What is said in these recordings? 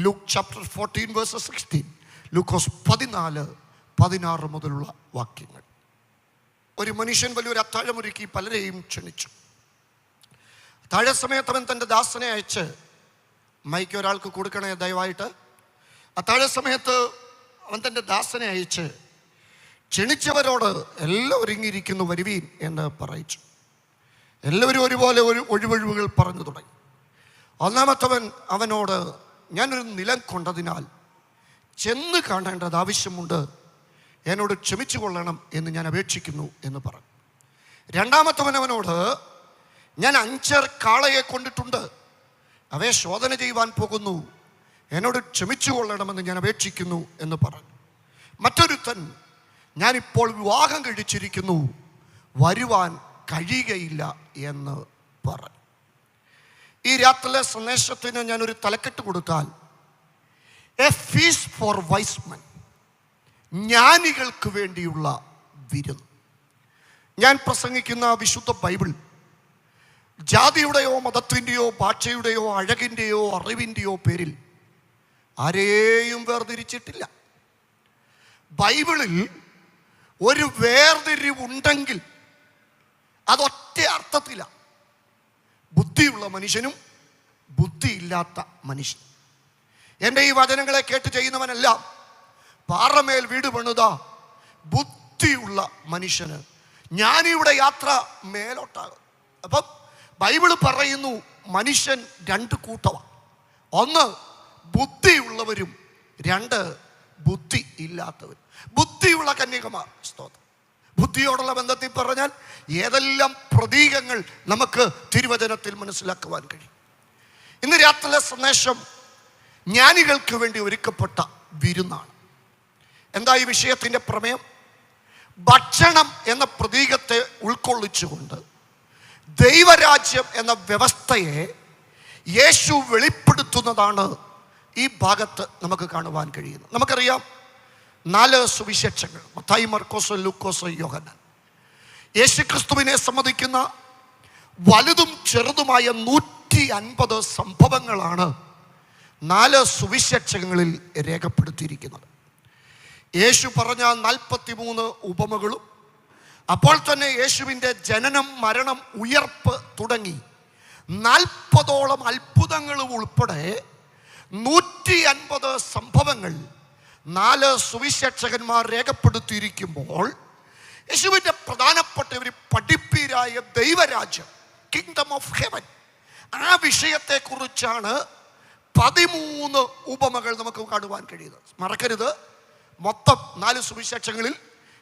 Luke chapter 14 verse 16, ലൂക്കോസ് 14:16 മുതലുള്ള വാക്യങ്ങൾ. ഒരു മനുഷ്യൻ വലിയൊരു അത്താഴമൊരുക്കി പലരെയും ക്ഷണിച്ചു. അത്താഴ സമയത്ത് അവൻ തൻ്റെ ദാസനെ അയച്ച്, മൈക്ക് ഒരാൾക്ക് കൊടുക്കണേ ദയവായിട്ട്. അത്താഴ സമയത്ത് അവൻ തൻ്റെ ദാസനെ അയച്ച് ക്ഷണിച്ചവരോട് എല്ലാം ഒരുങ്ങിയിരിക്കുന്നു, വരുവീൻ എന്ന് പറയിച്ചു. എല്ലാവരും ഒരുപോലെ ഒഴിവൊഴിവുകൾ പറഞ്ഞു തുടങ്ങി. ഒന്നാമത്തവൻ അവനോട്, ഞാനൊരു നിലം കൊണ്ടതിനാൽ ചെന്ന് കാണേണ്ടത് ആവശ്യമുണ്ട്, എന്നോട് ക്ഷമിച്ചു കൊള്ളണം എന്ന് ഞാൻ അപേക്ഷിക്കുന്നു എന്ന് പറഞ്ഞു. രണ്ടാമത്തവൻ അവനോട്, ഞാൻ 5 കാളയെ കൊണ്ടിട്ടുണ്ട്, അവയെ ശോധന ചെയ്യുവാൻ പോകുന്നു, എന്നോട് ക്ഷമിച്ചു കൊള്ളണമെന്ന് ഞാൻ അപേക്ഷിക്കുന്നു എന്ന് പറഞ്ഞു. മറ്റൊരുത്തൻ, ഞാനിപ്പോൾ വിവാഹം കഴിച്ചിരിക്കുന്നു, വരുവാൻ കഴിയുകയില്ല എന്ന് പറഞ്ഞു. ഈ രാത്രിയിലെ സന്ദേശത്തിന് ഞാനൊരു തലക്കെട്ട് കൊടുത്താൽ, a feast for wise men, ജ്ഞാനികൾക്ക് വേണ്ടിയുള്ള വിരുന്ന്. ഞാൻ പ്രസംഗിക്കുന്ന വിശുദ്ധ ബൈബിൾ ജാതിയുടെയോ മതത്തിൻ്റെയോ ഭാഷയുടെയോ അഴകിൻ്റെയോ അറിവിൻ്റെയോ പേരിൽ ആരെയും വേർതിരിച്ചിട്ടില്ല. ബൈബിളിൽ ഒരു വേർതിരിവുണ്ടെങ്കിൽ അതൊറ്റ അർത്ഥത്തിലാണ്, ബുദ്ധിയുള്ള മനുഷ്യനും ബുദ്ധിയില്ലാത്ത മനുഷ്യനും. എൻ്റെ ഈ വചനങ്ങളെ കേട്ട് ചെയ്യുന്നവനെല്ലാം പാറമേൽ വീട് പണിത ബുദ്ധിയുള്ള മനുഷ്യന് ജ്ഞാനിയുടെ യാത്ര മേലോട്ടാകും. അപ്പം ബൈബിള് പറയുന്നു മനുഷ്യൻ 2 കൂട്ടമാണ്. ഒന്ന് ബുദ്ധിയുള്ളവരും, 2 ബുദ്ധി ഇല്ലാത്തവരും. ബുദ്ധിയുള്ള കന്യകമാർ, സ്തോത്രം. ബുദ്ധിയോടുള്ള ബന്ധത്തിൽ പറഞ്ഞാൽ ഏതെല്ലാം പ്രതീകങ്ങൾ നമുക്ക് തിരുവചനത്തിൽ മനസ്സിലാക്കുവാൻ കഴിയും. ഇന്ന് രാത്രിയിലെ സന്ദേശം ജ്ഞാനികൾക്ക് വേണ്ടി ഒരുക്കപ്പെട്ട വിരുന്നാണ്. എന്താ ഈ വിഷയത്തിൻ്റെ പ്രമേയം? ഭക്ഷണം എന്ന പ്രതീകത്തെ ഉൾക്കൊള്ളിച്ചുകൊണ്ട് ദൈവരാജ്യം എന്ന വ്യവസ്ഥയെ യേശു വെളിപ്പെടുത്തുന്നതാണ് ഈ ഭാഗത്ത് നമുക്ക് കാണുവാൻ കഴിയുന്നത്. നമുക്കറിയാം 4 സുവിശേഷങ്ങൾ, മത്തായി, മർക്കോസ്, ലൂക്കോസ്, യോഹന്നാൻ. യേശുക്രിസ്തുവിനെ സംബന്ധിക്കുന്ന വലുതും ചെറുതുമായ 150 സംഭവങ്ങളാണ് 4 സുവിശേഷങ്ങളിൽ രേഖപ്പെടുത്തിയിരിക്കുന്നത്. യേശു പറഞ്ഞ 43 ഉപമകളും, അപ്പോൾ തന്നെ യേശുവിൻ്റെ ജനനം, മരണം, ഉയർപ്പ് തുടങ്ങി 40ഓളം അത്ഭുതങ്ങളും ഉൾപ്പെടെ 150 സംഭവങ്ങൾ 4 സുവിശേഷകന്മാർ രേഖപ്പെടുത്തിയിരിക്കുമ്പോൾ യേശുവിൻ്റെ പ്രധാനപ്പെട്ട ഒരു പഠിപ്പീരായ ദൈവരാജ്യം, കിങ്ഡം ഓഫ് ഹെവൻ, ആ വിഷയത്തെക്കുറിച്ചാണ് 13 ഉപമകൾ നമുക്ക് കാണുവാൻ കഴിയുന്നത്. മറക്കരുത്, മൊത്തം 4 സുവിശേഷങ്ങളിൽ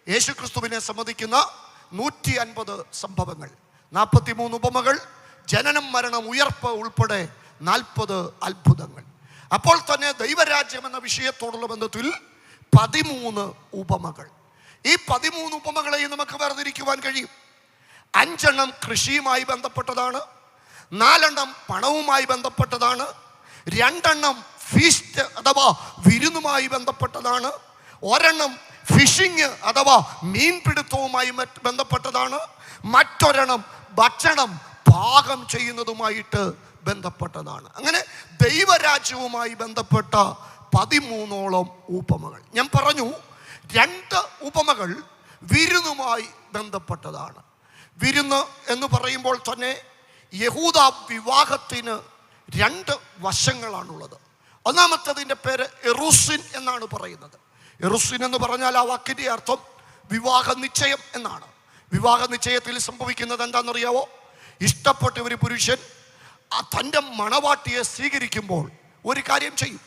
യേശുക്രിസ്തുവിനെ സംബന്ധിക്കുന്ന 150 സംഭവങ്ങൾ, 43 ഉപമകൾ, ജനനം, മരണം, ഉയർപ്പ് ഉൾപ്പെടെ 40 അത്ഭുതങ്ങൾ. അപ്പോൾ തന്നെ ദൈവരാജ്യം എന്ന വിഷയത്തോടുള്ള ബന്ധത്തിൽ 13 ഉപമകൾ. ഈ 13 ഉപമകളെയും നമുക്ക് വേർതിരിക്കുവാൻ കഴിയും. 5 കൃഷിയുമായി ബന്ധപ്പെട്ടതാണ്, 4 പണവുമായി ബന്ധപ്പെട്ടതാണ്, 2 ഫീസ്റ്റ് അഥവാ വിരുന്നുമായി ബന്ധപ്പെട്ടതാണ്, 1 ഫിഷിങ് അഥവാ മീൻപിടുത്തവുമായി ബന്ധപ്പെട്ടതാണ്, മറ്റൊരെണ്ണം ഭക്ഷണം പാകം ചെയ്യുന്നതുമായിട്ട് ബന്ധപ്പെട്ടതാണ്. അങ്ങനെ ദൈവരാജ്യവുമായി ബന്ധപ്പെട്ട 13ഓളം ഉപമകൾ. ഞാൻ പറഞ്ഞു 2 ഉപമകൾ വിരുന്നുമായി ബന്ധപ്പെട്ടതാണ്. വിരുന്ന് എന്ന് പറയുമ്പോൾ തന്നെ യഹൂദ വിവാഹത്തിന് 2 വശങ്ങളാണുള്ളത്. ഒന്നാമത്തതിൻ്റെ പേര് എറുസിൻ എന്നാണ് പറയുന്നത്. എറുസിൻ എന്ന് പറഞ്ഞാൽ ആ വാക്കിൻ്റെ അർത്ഥം വിവാഹ നിശ്ചയം എന്നാണ്. വിവാഹ നിശ്ചയത്തിൽ സംഭവിക്കുന്നത് എന്താണെന്നറിയാവോ? ഇഷ്ടപ്പെട്ട ഒരു പുരുഷൻ തൻ്റെ മണവാട്ടിയെ സ്വീകരിക്കുമ്പോൾ ഒരു കാര്യം ചെയ്യും.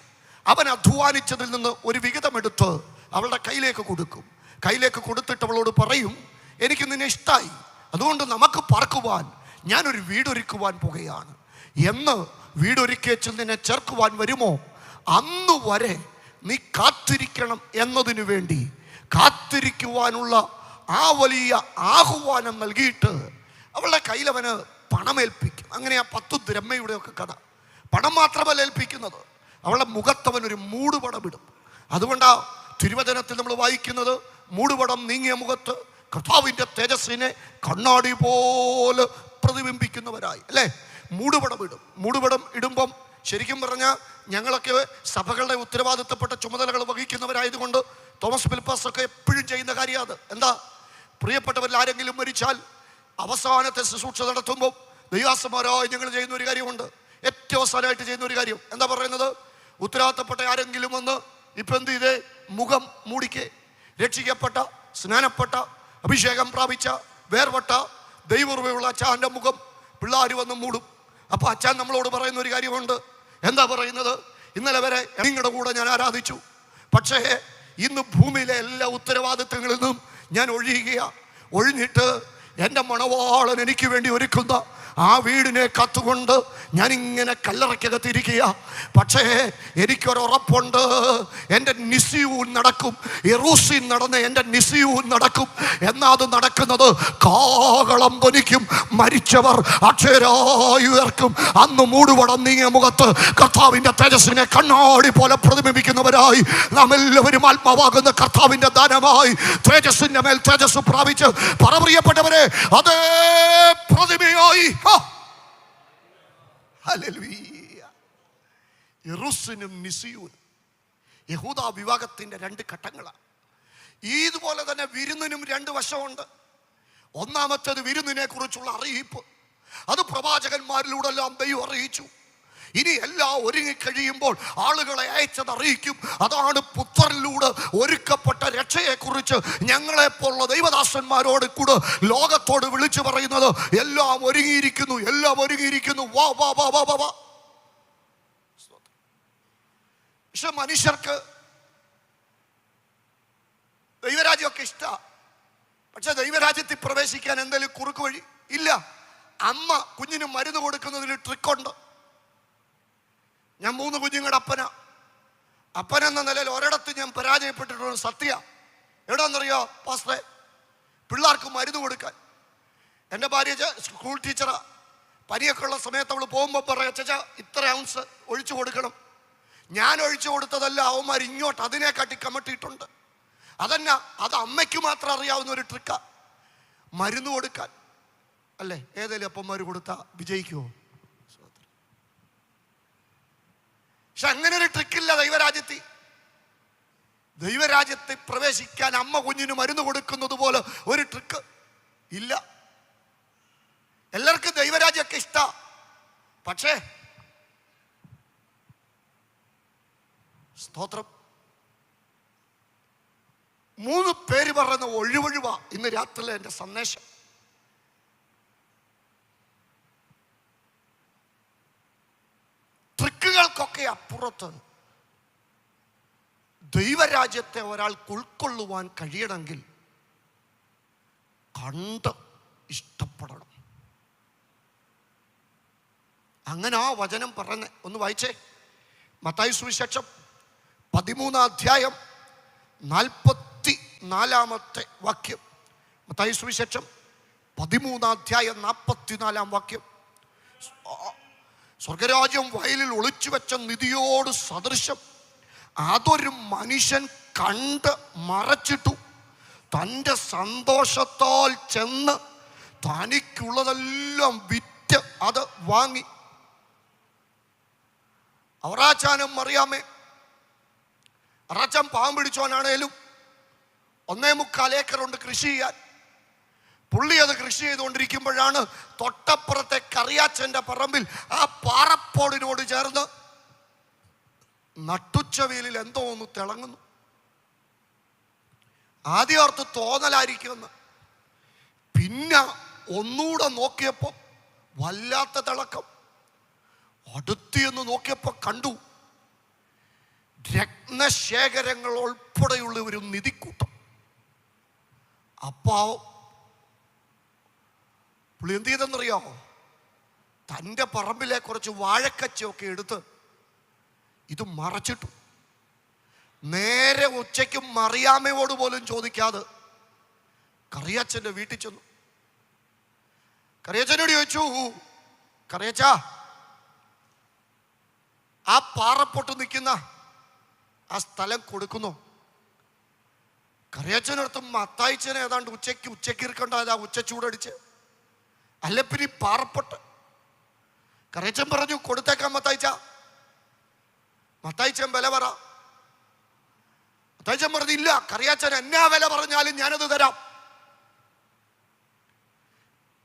അവൻ അധ്വാനിച്ചതിൽ നിന്ന് ഒരു വിഹിതമെടുത്ത് അവളുടെ കയ്യിലേക്ക് കൊടുക്കും. കയ്യിലേക്ക് കൊടുത്തിട്ട് അവളോട് പറയും, എനിക്ക് നിന്നെ ഇഷ്ടമായി, അതുകൊണ്ട് നമുക്ക് പാർക്കുവാൻ ഞാനൊരു വീടൊരുക്കുവാൻ പോകുകയാണ് എന്ന്. വീടൊരുക്കിയച്ചിൽ നിന്നെ ചേർക്കുവാൻ വരുമോ? അന്നു വരെ നീ കാത്തിരിക്കണം എന്നതിനു വേണ്ടി കാത്തിരിക്കുവാനുള്ള ആ വലിയ ആഹ്വാനം നൽകിയിട്ട് അവളുടെ കയ്യിലവന് പണമേൽപ്പിക്കും. അങ്ങനെ ആ 10 ദ്രഹ്മയുടെ ഒക്കെ കഥ. പണം മാത്രമല്ല ഏൽപ്പിക്കുന്നത്, അവളുടെ മുഖത്തവനൊരു മൂടുപടമിടും. അതുകൊണ്ടാ തിരുവചനത്തിൽ നമ്മൾ വായിക്കുന്നത്, മൂടുപടം നീങ്ങിയ മുഖത്ത് കർത്താവിൻ്റെ തേജസ്സിനെ കണ്ണാടി പോലെ പ്രതിബിംബിക്കുന്നവരായി, അല്ലേ? മൂടുപടം ഇടും. മൂടുപടം ഇടുമ്പം ശരിക്കും പറഞ്ഞാൽ ഞങ്ങളൊക്കെ സഭകളുടെ ഉത്തരവാദിത്തപ്പെട്ട ചുമതലകൾ വഹിക്കുന്നവരായതുകൊണ്ട് തോമസ് ഫിലിപ്പാസൊക്കെ എപ്പോഴും ചെയ്യുന്ന കാര്യം അത്. എന്താ? പ്രിയപ്പെട്ടവരിൽ ആരെങ്കിലും മരിച്ചാൽ അവസാനത്തെ ശുശ്രൂഷ നടത്തുമ്പോൾ ദൈവാസന്മാരായി ഞങ്ങൾ ചെയ്യുന്ന ഒരു കാര്യമുണ്ട്. ഏറ്റവും അവസാനമായിട്ട് ചെയ്യുന്ന ഒരു കാര്യം എന്താ പറയുന്നത്? ഉത്തരവാദിത്തപ്പെട്ട ആരെങ്കിലും വന്ന് ഇപ്പം എന്ത് ചെയ്തേ, മുഖം മൂടിക്കേ. രക്ഷിക്കപ്പെട്ട, സ്നാനപ്പെട്ട, അഭിഷേകം പ്രാപിച്ച, വേർപെട്ട ദൈവകൃപയുള്ള അച്ഛൻ്റെ മുഖം പിള്ളേർ വന്ന് മൂടും. അപ്പോൾ അച്ഛൻ നമ്മളോട് പറയുന്ന ഒരു കാര്യമുണ്ട്. എന്താ പറയുന്നത്? ഇന്നലെ വരെ നിങ്ങളുടെ കൂടെ ഞാൻ ആരാധിച്ചു, പക്ഷേ ഇന്ന് ഭൂമിയിലെ എല്ലാ ഉത്തരവാദിത്തങ്ങളിൽ നിന്നും ഞാൻ ഒഴിഞ്ഞിട്ട് എൻ്റെ മണവാളൻ എനിക്ക് വേണ്ടി ഒരുക്കുന്ന ആ വീടിനെ കത്തുകൊണ്ട് ഞാനിങ്ങനെ കല്ലറയ്ക്കകത്തിരിക്കുക. പക്ഷേ എനിക്കൊരുറപ്പുണ്ട്, എൻ്റെ നിസ്യൂൻ നടക്കും. യെറൂസലേം നടന്ന് എൻ്റെ നിസ്യൂൻ നടക്കും. എന്നാൽ അത് നടക്കുന്നത് കാഹളം ധ്വനിക്കും, മരിച്ചവർ അക്ഷരായി ഉയർക്കും. അന്ന് മൂടുപടം നീങ്ങിയ മുഖത്ത് കർത്താവിൻ്റെ തേജസ്സിനെ കണ്ണാടി പോലെ പ്രതിബിംബിക്കുന്നവരായി നാം എല്ലാവരും ആത്മാവാകുന്ന കർത്താവിൻ്റെ ദാനമായി തേജസ്സിൻ്റെ മേൽ തേജസ് പ്രാപിച്ച് പറപ്രിയപ്പെട്ടവരെ അതേ പ്രതിമയായി യെരൂശലേമും നിസ്യൂനും യഹൂദ വിഭാഗത്തിന്റെ 2 ഘട്ടങ്ങളാണ്. ഇതുപോലെ തന്നെ വിരുന്നിനും 2 വശമുണ്ട്. ഒന്നാമത്തേത് വിരുന്നിനെ കുറിച്ചുള്ള അറിയിപ്പ്. അത് പ്രവാചകന്മാരിലൂടെല്ലാം ദൈവം അറിയിച്ചു. ഇനി എല്ലാം ഒരുങ്ങിക്കഴിയുമ്പോൾ ആളുകളെ അയച്ചത് അറിയിക്കും. അതാണ് പുത്രനിലൂടെ ഒരുക്കപ്പെട്ട രക്ഷയെക്കുറിച്ച് ഞങ്ങളെപ്പോലുള്ള ദൈവദാസന്മാരോട് കൂടെ ലോകത്തോട് വിളിച്ചു പറയുന്നത്. എല്ലാം ഒരുങ്ങിയിരിക്കുന്നു, എല്ലാം ഒരുങ്ങിയിരിക്കുന്നു, വാ വാ വാ വാ വാ വാ. പക്ഷെ മനുഷ്യർക്ക് ദൈവരാജ്യമൊക്കെ ഇഷ്ടമാണ്. പക്ഷെ ദൈവരാജ്യത്തിൽ പ്രവേശിക്കാൻ എന്തെങ്കിലും കുറുക്ക് വഴി ഇല്ല. അമ്മ കുഞ്ഞിന് മരുന്ന് കൊടുക്കുന്നതിൽ ട്രിക്കുണ്ട്. ഞാൻ 3 കുഞ്ഞുങ്ങളുടെ അപ്പനെന്ന നിലയിൽ ഒരിടത്ത് ഞാൻ പരാജയപ്പെട്ടിട്ടുള്ള സത്യ. എവിടെയെന്നറിയോ പാസ്റ്ററെ? പിള്ളേർക്ക് മരുന്ന് കൊടുക്കാൻ. എൻ്റെ ഭാര്യ സ്കൂൾ ടീച്ചറാ. പനിയൊക്കെ ഉള്ള സമയത്ത് അവൾ പോകുമ്പോൾ പറയാം, ചേച്ചാ ഇത്ര ഔൺസ് ഒഴിച്ചു കൊടുക്കണം. ഞാൻ ഒഴിച്ചു കൊടുത്തതല്ല, അവന്മാർ ഇങ്ങോട്ട് അതിനെക്കാട്ടി കമട്ടിയിട്ടുണ്ട്. അതന്നെ, അത് അമ്മയ്ക്ക് മാത്രം അറിയാവുന്ന ഒരു ട്രിക്കാ, മരുന്ന് കൊടുക്കാൻ. അല്ലേ? ഏതെങ്കിലും അപ്പന്മാർ കൊടുത്താൽ വിജയിക്കുമോ? പക്ഷെ അങ്ങനെ ഒരു ട്രിക്കില്ല ദൈവരാജ്യത്തിൽ. ദൈവരാജ്യത്തിൽ പ്രവേശിക്കാൻ അമ്മ കുഞ്ഞിന് മരുന്ന് കൊടുക്കുന്നത് പോലെ ഒരു ട്രിക്ക് ഇല്ല. എല്ലാവർക്കും ദൈവരാജ്യമൊക്കെ ഇഷ്ട. പക്ഷേ സ്തോത്രം, 3 പേര് പറയുന്ന ഒഴിവൊഴിവാ ഇന്ന് രാത്രിയിലെ എൻ്റെ സന്ദേശം. ട്രിക്കുകൾക്കൊക്കെ അപ്പുറത്ത് ദൈവരാജ്യത്തെ ഒരാൾക്ക് ഉൾക്കൊള്ളുവാൻ കഴിയണമെങ്കിൽ കണ്ട് ഇഷ്ടപ്പെടണം. അങ്ങനെ ആ വചനം പറഞ്ഞ് ഒന്ന് വായിച്ചേ. മത്തായി സുവിശേഷം 13-ാം അധ്യായം 44-ാമത്തെ വാക്യം. മത്തായി സുവിശേഷം 13-ാം അധ്യായം 44-ാം വാക്യം. സ്വർഗരാജ്യം വയലിൽ ഒളിച്ചു വെച്ച നിധിയോട് സദൃശം അതൊരു മനുഷ്യൻ കണ്ട് മറച്ചിട്ടു തൻ്റെ സന്തോഷത്താൽ ചെന്ന് തനിക്കുള്ളതെല്ലാം വിറ്റ് അത് വാങ്ങി. അവറാച്ചാനും അറിയാമേ, അറാച്ചാൻ പാവം പിടിച്ചോനാണേലും 1.25 ഏക്കറുണ്ട് കൃഷി ചെയ്യാൻ. പുള്ളി അത് കൃഷി ചെയ്തുകൊണ്ടിരിക്കുമ്പോഴാണ് തൊട്ടപ്പുറത്തെ കറിയാച്ചൻ്റെ പറമ്പിൽ ആ പാറപ്പോടിനോട് ചേർന്ന് നട്ടുച്ച വെയിലിൽ എന്തോ ഒന്ന് തിളങ്ങുന്നു. ആദ്യം ഓർത്ത് തോന്നലായിരിക്കുമെന്ന്, പിന്നെ ഒന്നുകൂടെ നോക്കിയപ്പോൾ വല്ലാത്ത തിളക്കം. അടുത്തിയെന്ന് നോക്കിയപ്പോൾ കണ്ടു രത്നശേഖരങ്ങൾ ഉൾപ്പെടെയുള്ള ഒരു നിധിക്കൂട്ടം. അപ്പോ പുള്ളി എന്ത് ചെയ്തെന്നറിയോ? തൻ്റെ പറമ്പിലെ കുറച്ച് വാഴക്കച്ചയൊക്കെ എടുത്ത് ഇത് മറച്ചിട്ടു. നേരെ ഉച്ചയ്ക്ക് മറിയാമ്മയോട് പോലും ചോദിക്കാതെ കറിയാച്ചൻ്റെ വീട്ടിൽ ചെന്നു. കറിയാച്ചനോട് ചോദിച്ചു, കറിയാച്ചാ ആ പാറപ്പൊട്ട് നിൽക്കുന്ന ആ സ്ഥലം കൊടുക്കുന്നു? കറിയാച്ചനടുത്ത് മത്തായിച്ചനെ ഏതാണ്ട് ഉച്ചയ്ക്ക് ഇരിക്കണ്ടായതാ ഉച്ചച്ചൂടടിച്ച്. അല്ല പിന്നെ പാറപ്പൊട്ട്. കറിയച്ചൻ പറഞ്ഞു കൊടുത്തേക്കാൻ മത്തായിച്ച. മത്തായിച്ചൻ വില പറ. മത്തായിച്ചൻ പറഞ്ഞില്ല, കറിയാച്ചൻ എന്നാ വില പറഞ്ഞാലും ഞാനത് തരാം.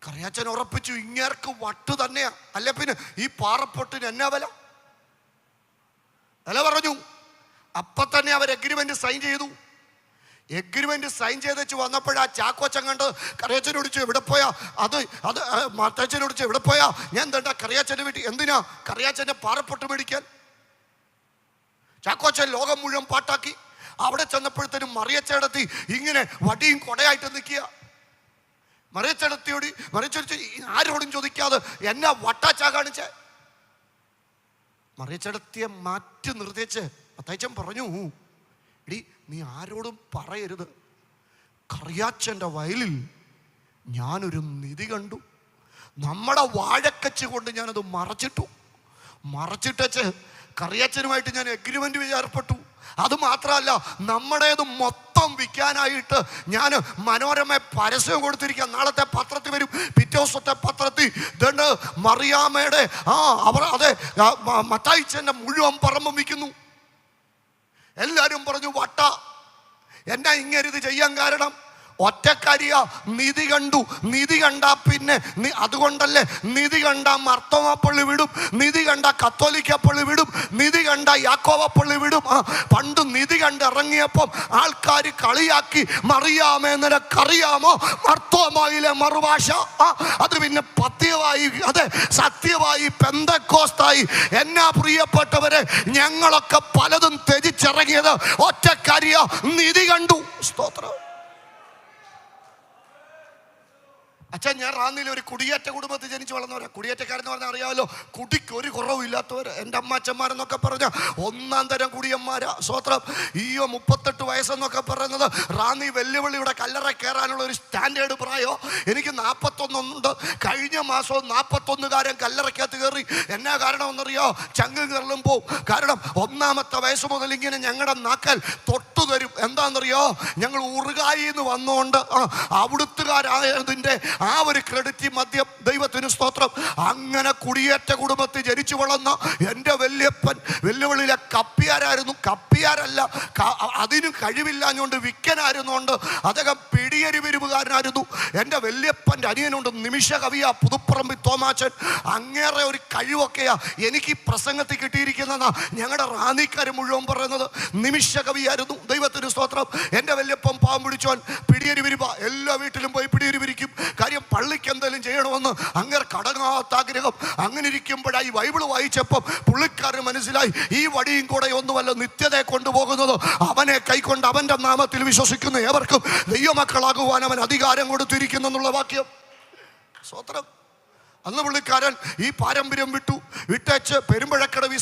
കറിയാച്ചൻ ഉറപ്പിച്ചു, ഇങ്ങേർക്ക് വട്ട് തന്നെയാ, അല്ല പിന്നെ ഈ പാറപ്പൊട്ടിന് എന്നാ വില പറഞ്ഞു. അപ്പൊ തന്നെ അവർ എഗ്രിമെന്റ് സൈൻ ചെയ്തു. എഗ്രിമെന്റ് സൈൻ ചെയ്തു വന്നപ്പോഴാ ചാക്കോച്ചൻ കണ്ട് കറിയാച്ചനോട് ചോദിച്ചു, എവിടെ പോയാ അത് മത്തായിച്ചനോട് ചോദിച്ചു, എവിടെ പോയാ? ഞാൻ എന്താ കറിയാച്ചന്റെ വീട്ടിൽ, എന്തിനാ കറിയാച്ചന്റെ പാറപ്പൊട്ട് മേടിക്കാൻ? ചാക്കോച്ചൻ ലോകം മുഴുവൻ പാട്ടാക്കി. അവിടെ ചെന്നപ്പോഴത്തേനും മറിയച്ചേടത്തി ഇങ്ങനെ വടിയും കൊടയായിട്ട് നിൽക്കുക. മറിയച്ചേടത്തി ആരോടും ചോദിക്കാതെ എന്നാ വട്ടാച്ചാ കാണിച്ചേ? മറിയച്ചേടത്തിയെ മാറ്റി നിർത്തിച്ച് മത്തായിച്ചൻ പറഞ്ഞു, എടി നീ ആരോടും പറയരുത്, കറിയാച്ചൻ്റെ വയലിൽ ഞാനൊരു നിധി കണ്ടു. നമ്മുടെ വാഴക്കച്ച് കൊണ്ട് ഞാനത് മറച്ചിട്ടച്ച് കറിയാച്ചനുമായിട്ട് ഞാൻ എഗ്രിമെന്റ് ഏർപ്പെട്ടു. അത് മാത്രമല്ല, നമ്മുടേത് മൊത്തം വിൽക്കാനായിട്ട് ഞാൻ മനോരമ പരസ്യം കൊടുത്തിരിക്കുക. നാളത്തെ പത്രത്തിൽ വരും, പിറ്റേ ദിവസത്തെ പത്രത്തിൽ ഇതുണ്ട്, മറിയാമ്മയുടെ അതെ മത്തായിച്ചൻ്റെ മുഴുവൻ പറമ്പും വിൽക്കുന്നു. എല്ലാവരും പറഞ്ഞു വട്ട. എന്നാ ഇങ്ങനെ ഇത് ചെയ്യാൻ കാരണം? ഒറ്റക്കാരിയ, നിധി കണ്ടു. നിധി കണ്ട പിന്നെ അതുകൊണ്ടല്ലേ നിധി കണ്ട മർത്തോമപ്പള്ളി വിടും, നിധി കണ്ട കത്തോലിക്ക പള്ളി വിടും, നിധി കണ്ട യാക്കോബ പള്ളി വിടും. പണ്ട് നിധി കണ്ട് ഇറങ്ങിയപ്പം ആൾക്കാർ കളിയാക്കി, മറിയാമേ നിനക്കറിയാമോ മർത്തോമയിലെ മറുഭാഷ? അത് പിന്നെ പത്യമായി, അതെ സത്യമായി, പെന്തക്കോസ്തായി. എന്നാ പ്രിയപ്പെട്ടവരെ, ഞങ്ങളൊക്കെ പലതും ത്യജിച്ചിറങ്ങിയത് ഒറ്റക്കാരിയ, നിധി കണ്ടു. സ്തോത്രം. അച്ഛൻ, ഞാൻ റാന്നിയിൽ ഒരു കുടിയേറ്റ കുടുംബത്തിൽ ജനിച്ചു വളർന്നവരാ. കുടിയേറ്റക്കാരെന്ന് പറഞ്ഞാൽ അറിയാമല്ലോ, കുടിക്ക് ഒരു കുറവും ഇല്ലാത്തവർ. എൻ്റെ അമ്മാച്ചന്മാരെന്നൊക്കെ പറഞ്ഞാൽ ഒന്നാം തരം കുടിയന്മാരാ. സ്വത്രം. 38 വയസ്സെന്നൊക്കെ പറയുന്നത് റാന്നി വെല്ലുവിളിയുടെ കല്ലറ കയറാനുള്ള ഒരു സ്റ്റാൻഡേർഡ് പ്രായോ. എനിക്ക് 41 ഉണ്ട്. കഴിഞ്ഞ മാസവും 41കാരൻ കല്ലറയ്ക്കകത്ത് കയറി. എന്നാ കാരണമെന്നറിയോ? ചങ്ങ് കയറലും പോവും. കാരണം 1ാമത്തെ വയസ്സ് മുതൽ ഇങ്ങനെ ഞങ്ങളുടെ നാക്കൽ തൊട്ടു തരും. എന്താണെന്നറിയോ? ഞങ്ങൾ ഉറുകായിന്ന് വന്നുകൊണ്ട് അവിടുത്തുകാരായതിൻ്റെ ആ ഒരു ക്രെഡിറ്റ് മദ്യം. ദൈവത്തിന് സ്തോത്രം. അങ്ങനെ കുടിയേറ്റ കുടുംബത്തിൽ ജനിച്ചു വളർന്ന എൻ്റെ വല്യപ്പൻ വെല്ലുവിളിയിലെ കപ്പിയാരായിരുന്നു. കപ്പിയാരല്ല, അതിന് കഴിവില്ലാഞ്ഞുകൊണ്ട് വിക്കനായിരുന്നുകൊണ്ട് അദ്ദേഹം പിടിയരിവിരുവുകാരനായിരുന്നു. എൻ്റെ വല്യപ്പൻ്റെ അനിയനുണ്ട്, നിമിഷ കവിയാ, പുതുപ്പറമ്പി തോമാച്ചൻ. അങ്ങേറെ ഒരു കഴിവൊക്കെയാ എനിക്ക് ഈ പ്രസംഗത്തിൽ കിട്ടിയിരിക്കുന്നതെന്നാ ഞങ്ങളുടെ റാന്നിക്കാർ മുഴുവൻ പറയുന്നത്. നിമിഷ കവിയായിരുന്നു. ദൈവത്തിന് സ്തോത്രം. എൻ്റെ വല്യപ്പൻ പാവം പിടിച്ചോൻ, പിടിയരിവിരുവ. എല്ലാ വീട്ടിലും പോയി പിടിയരിവിരിക്കും. കാര്യം പള്ളിക്ക് എന്തെങ്കിലും ചെയ്യണമെന്ന് അങ്ങനെ കടങ്ങാത്ത ആഗ്രഹം. അങ്ങനെ ഇരിക്കുമ്പോഴായി ബൈബിൾ വായിച്ചപ്പം പുള്ളിക്കാരന് മനസ്സിലായി, ഈ വടിയും കൂടെ ഒന്നുമല്ല നിത്യതയെ കൊണ്ടുപോകുന്നത്. അവനെ കൈക്കൊണ്ട് അവൻ്റെ നാമത്തിൽ വിശ്വസിക്കുന്ന ഏവർക്കും ദൈവമക്കളാകുവാൻ അവൻ അധികാരം കൊടുത്തിരിക്കുന്നു എന്നുള്ള വാക്യം. സ്വത്രം. അന്ന് പുള്ളിക്കാരൻ ഈ പാരമ്പര്യം വിട്ടേച്ച് പെരുമ്പഴക്കടവി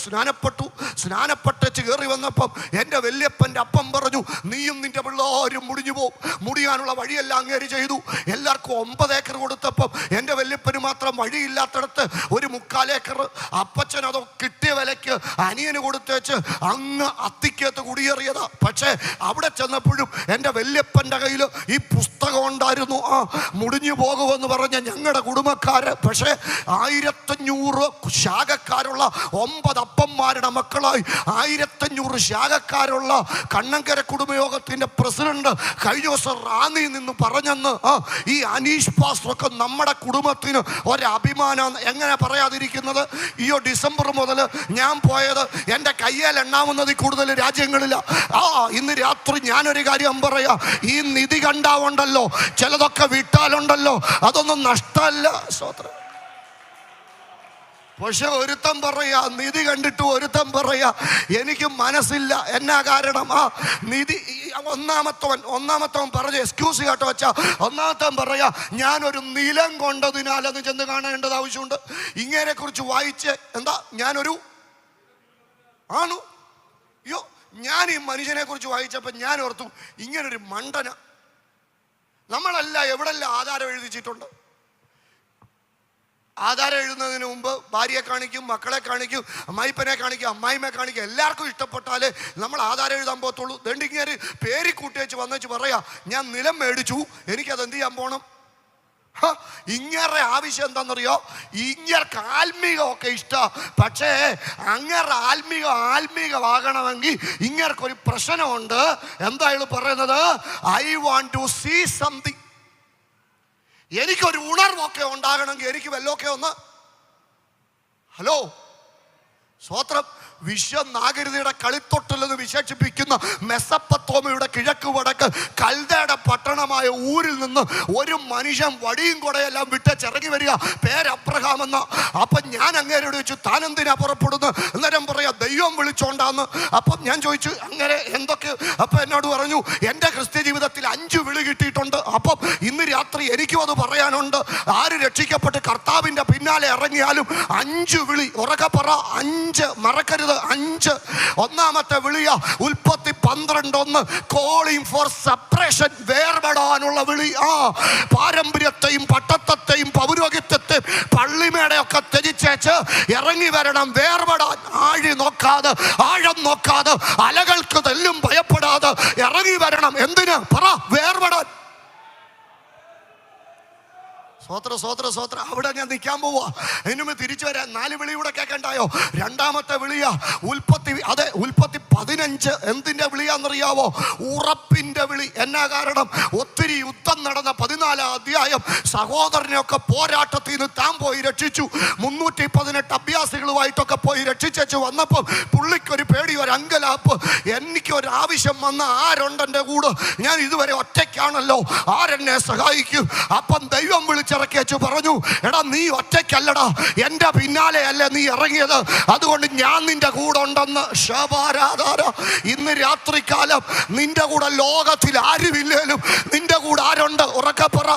സ്നാനപ്പെട്ടേച്ച് കയറി വന്നപ്പം എൻ്റെ വല്യപ്പൻ്റെ അപ്പം പറഞ്ഞു, നീയും നിൻ്റെ പിള്ളേരും മുടിഞ്ഞു പോവും. മുടിയാനുള്ള വഴിയെല്ലാം അങ്ങേര് ചെയ്തു. എല്ലാവർക്കും 9 ഏക്കർ കൊടുത്തപ്പം എൻ്റെ വല്യപ്പന് മാത്രം വഴിയില്ലാത്തടത്ത് ഒരു 3/4 ഏക്കർ അപ്പച്ചൻ അതോ കിട്ടിയ വിലയ്ക്ക് അനിയന് കൊടുത്തേച്ച് അങ്ങ് അത്തിക്കകത്ത് കുടിയേറിയതാ. പക്ഷേ അവിടെ ചെന്നപ്പോഴും എൻ്റെ വല്യപ്പൻ്റെ കയ്യിൽ ഈ പുസ്തകം ഉണ്ടായിരുന്നു. മുടിഞ്ഞു പോകുമെന്ന് പറഞ്ഞ ഞങ്ങളുടെ കുടുംബക്കാര്. പക്ഷേ 1500 ശാഖക്കാരുള്ള 9 അപ്പന്മാരുടെ മക്കളായി 1500 ശാഖക്കാരുള്ള കണ്ണങ്കര കുടുംബയോഗത്തിന്റെ പ്രസിഡന്റ് കഴിഞ്ഞ ദിവസം റാന്നിയിൽ നിന്ന് പറഞ്ഞെന്ന്. ഈ അനീഷ് പാസ്റ്ററൊക്കെ നമ്മുടെ കുടുംബത്തിന് ഒരഭിമാനം. എങ്ങനെ പറയാതിരിക്കുന്നത്? ഈ ഡിസംബർ മുതൽ ഞാൻ പോയത് എൻ്റെ കയ്യിൽ എണ്ണാവുന്നതിൽ കൂടുതൽ രാജ്യങ്ങളില്ല. ഇന്ന് രാത്രി ഞാനൊരു കാര്യം പറയാം, ഈ നിധി കണ്ടാവുണ്ടല്ലോ, ചിലതൊക്കെ വിട്ടാലുണ്ടല്ലോ, അതൊന്നും നഷ്ടമല്ല. സ്വത്രം. പക്ഷെ ഒരുത്തൻ പറയാ, നിധി കണ്ടിട്ട് ഒരുത്തൻ പറയാ എനിക്ക് മനസ്സില്ല. എന്നാ കാരണം? നിധി ഒന്നാമത്തവൻ പറഞ്ഞു, എക്സ്ക്യൂസ് കേട്ടോ വെച്ചാ, ഒന്നാമത്തവൻ പറയാ ഞാനൊരു നിലം കൊണ്ടതിനാൽ അത് ചെന്ന് കാണേണ്ടത് ആവശ്യമുണ്ട്. ഇങ്ങനെ കുറിച്ച് വായിച്ച് എന്താ ഞാനൊരു അയ്യോ, ഞാൻ ഈ മനുഷ്യനെ കുറിച്ച് വായിച്ചപ്പോൾ ഞാൻ ഓർത്തു, ഇങ്ങനൊരു മണ്ടന. നമ്മളല്ല എവിടെല്ലാം ആധാരം എഴുതിച്ചിട്ടുണ്ട്. ആധാരം എഴുതുന്നതിന് മുമ്പ് ഭാര്യയെ കാണിക്കും, മക്കളെ കാണിക്കും, അമ്മായിപ്പനെ കാണിക്കും, അമ്മായിമ്മയെ കാണിക്കും. എല്ലാവർക്കും ഇഷ്ടപ്പെട്ടാലേ നമ്മൾ ആധാരം എഴുതാൻ പോകത്തുള്ളൂ. ദണ്ടിങ്ങനെ പേര് കൂട്ടി വെച്ച് വന്നേച്ച് പറയാ, ഞാൻ നിലം മേടിച്ചു, എനിക്കത് എന്ത് ചെയ്യാൻ പോകണം? ഇങ്ങേറെ ആവശ്യം എന്താണെന്നറിയോ? ഇങ്ങർക്ക് ആത്മീകമൊക്കെ ഇഷ്ടം, പക്ഷേ അങ്ങേറെ ആത്മീകമാകണമെങ്കിൽ ഇങ്ങർക്കൊരു പ്രശ്നമുണ്ട്. എന്തായാലും പറയുന്നത്, I want to see something. എനിക്കൊരു ഉണർവൊക്കെ ഉണ്ടാകണമെങ്കിൽ എനിക്ക് വല്ലതൊക്കെ ഒന്ന്. ഹലോ, സ്വോത്രം. വിശ്വനാഗരികതയുടെ കളിത്തൊട്ടിലെന്ന് വിശേഷിപ്പിക്കുന്ന മെസപ്പത്തോമയുടെ കിഴക്ക് വടക്ക് കൽദയുടെ പട്ടണമായ ഊരിൽ നിന്ന് ഒരു മനുഷ്യൻ വടിയും കൊടയെല്ലാം വിട്ട് ചിറങ്ങി വരിക, പേര് അബ്രഹാം എന്ന. അപ്പം ഞാൻ അങ്ങേരോട് ചോദിച്ചു, താൻ എന്തിനാ പുറപ്പെടുന്നു? അന്നേരം പറയാ, ദൈവം വിളിച്ചോണ്ടാന്ന്. അപ്പം ഞാൻ ചോദിച്ചു, അങ്ങനെ എന്തൊക്കെ? അപ്പം എന്നോട് പറഞ്ഞു, എൻ്റെ ക്രിസ്ത്യ ജീവിതത്തിൽ 5 വിളി കിട്ടിയിട്ടുണ്ട്. അപ്പം ഇന്ന് രാത്രി എനിക്കും അത് പറയാനുണ്ട്. ആര് രക്ഷിക്കപ്പെട്ട് കർത്താവിൻ്റെ പിന്നാലെ ഇറങ്ങിയാലും 5 വിളി. ഉറക്കെ പറ, 5 മറക്കരുത്. 5. ഒന്നാമത്തെ വിളിയ ഉൽപ്പത്തി 12:1, കോളിംഗ് ഫോർ സെപ്പറേഷൻ, വേർപെടാനുള്ള വിളി. പാരമ്പര്യത്തെയും പട്ടത്തെയും പൗരോഹിത്യത്തെയും പള്ളിമേടയൊക്കെ ത്യജിച്ചേച്ച് ഇറങ്ങി വരണം, വേർപെടാൻ. ആഴം നോക്കാതെ അലകൾക്ക് തെല്ലും ഭയപ്പെടാതെ ഇറങ്ങി വരണം. എന്തിന്? പറ, വേർപെടാൻ. സ്വോത്ര അവിടെ ഞാൻ നിൽക്കാൻ പോവാ. അതിനുമ്പ് തിരിച്ചു വരാൻ 4 വിളിയൂടെ കേൾക്കണ്ടായോ? രണ്ടാമത്തെ വിളിയാ ഉൽപ്പത്തി 15. എന്തിന്റെ വിളിയാന്നറിയാവോ? ഉറപ്പിന്റെ വിളി. എന്നാ കാരണം? ഒത്തിരി യുദ്ധം നടന്ന 14 അധ്യായം. സഹോദരനെയൊക്കെ പോരാട്ടത്തിൽ നിന്ന് താൻ പോയി രക്ഷിച്ചു. 318 അഭ്യാസികളുമായിട്ടൊക്കെ പോയി രക്ഷിച്ചു വന്നപ്പം പുള്ളിക്കൊരു പേടി, ഒരു അങ്കലാപ്പ്. എനിക്കൊരു ആവശ്യം വന്ന ആരുണ്ട് എൻ്റെ കൂടെ? ഞാൻ ഇതുവരെ ഒറ്റയ്ക്കാണല്ലോ, ആരെന്നെ സഹായിക്കും? അപ്പം ദൈവം വിളിച്ചിറക്കി വെച്ച് പറഞ്ഞു, എടാ നീ ഒറ്റയ്ക്കല്ലടാ, എൻ്റെ പിന്നാലെ അല്ലേ നീ ഇറങ്ങിയത്, അതുകൊണ്ട് ഞാൻ നിന്റെ കൂടെ ഉണ്ടെന്ന്. ഇന്ന് രാത്രികാലം നിന്റെ കൂടെ ലോകത്തിൽ ആരുമില്ലേലും നിന്റെ കൂടെ ആരുണ്ട്? ഉറക്കെ പറ.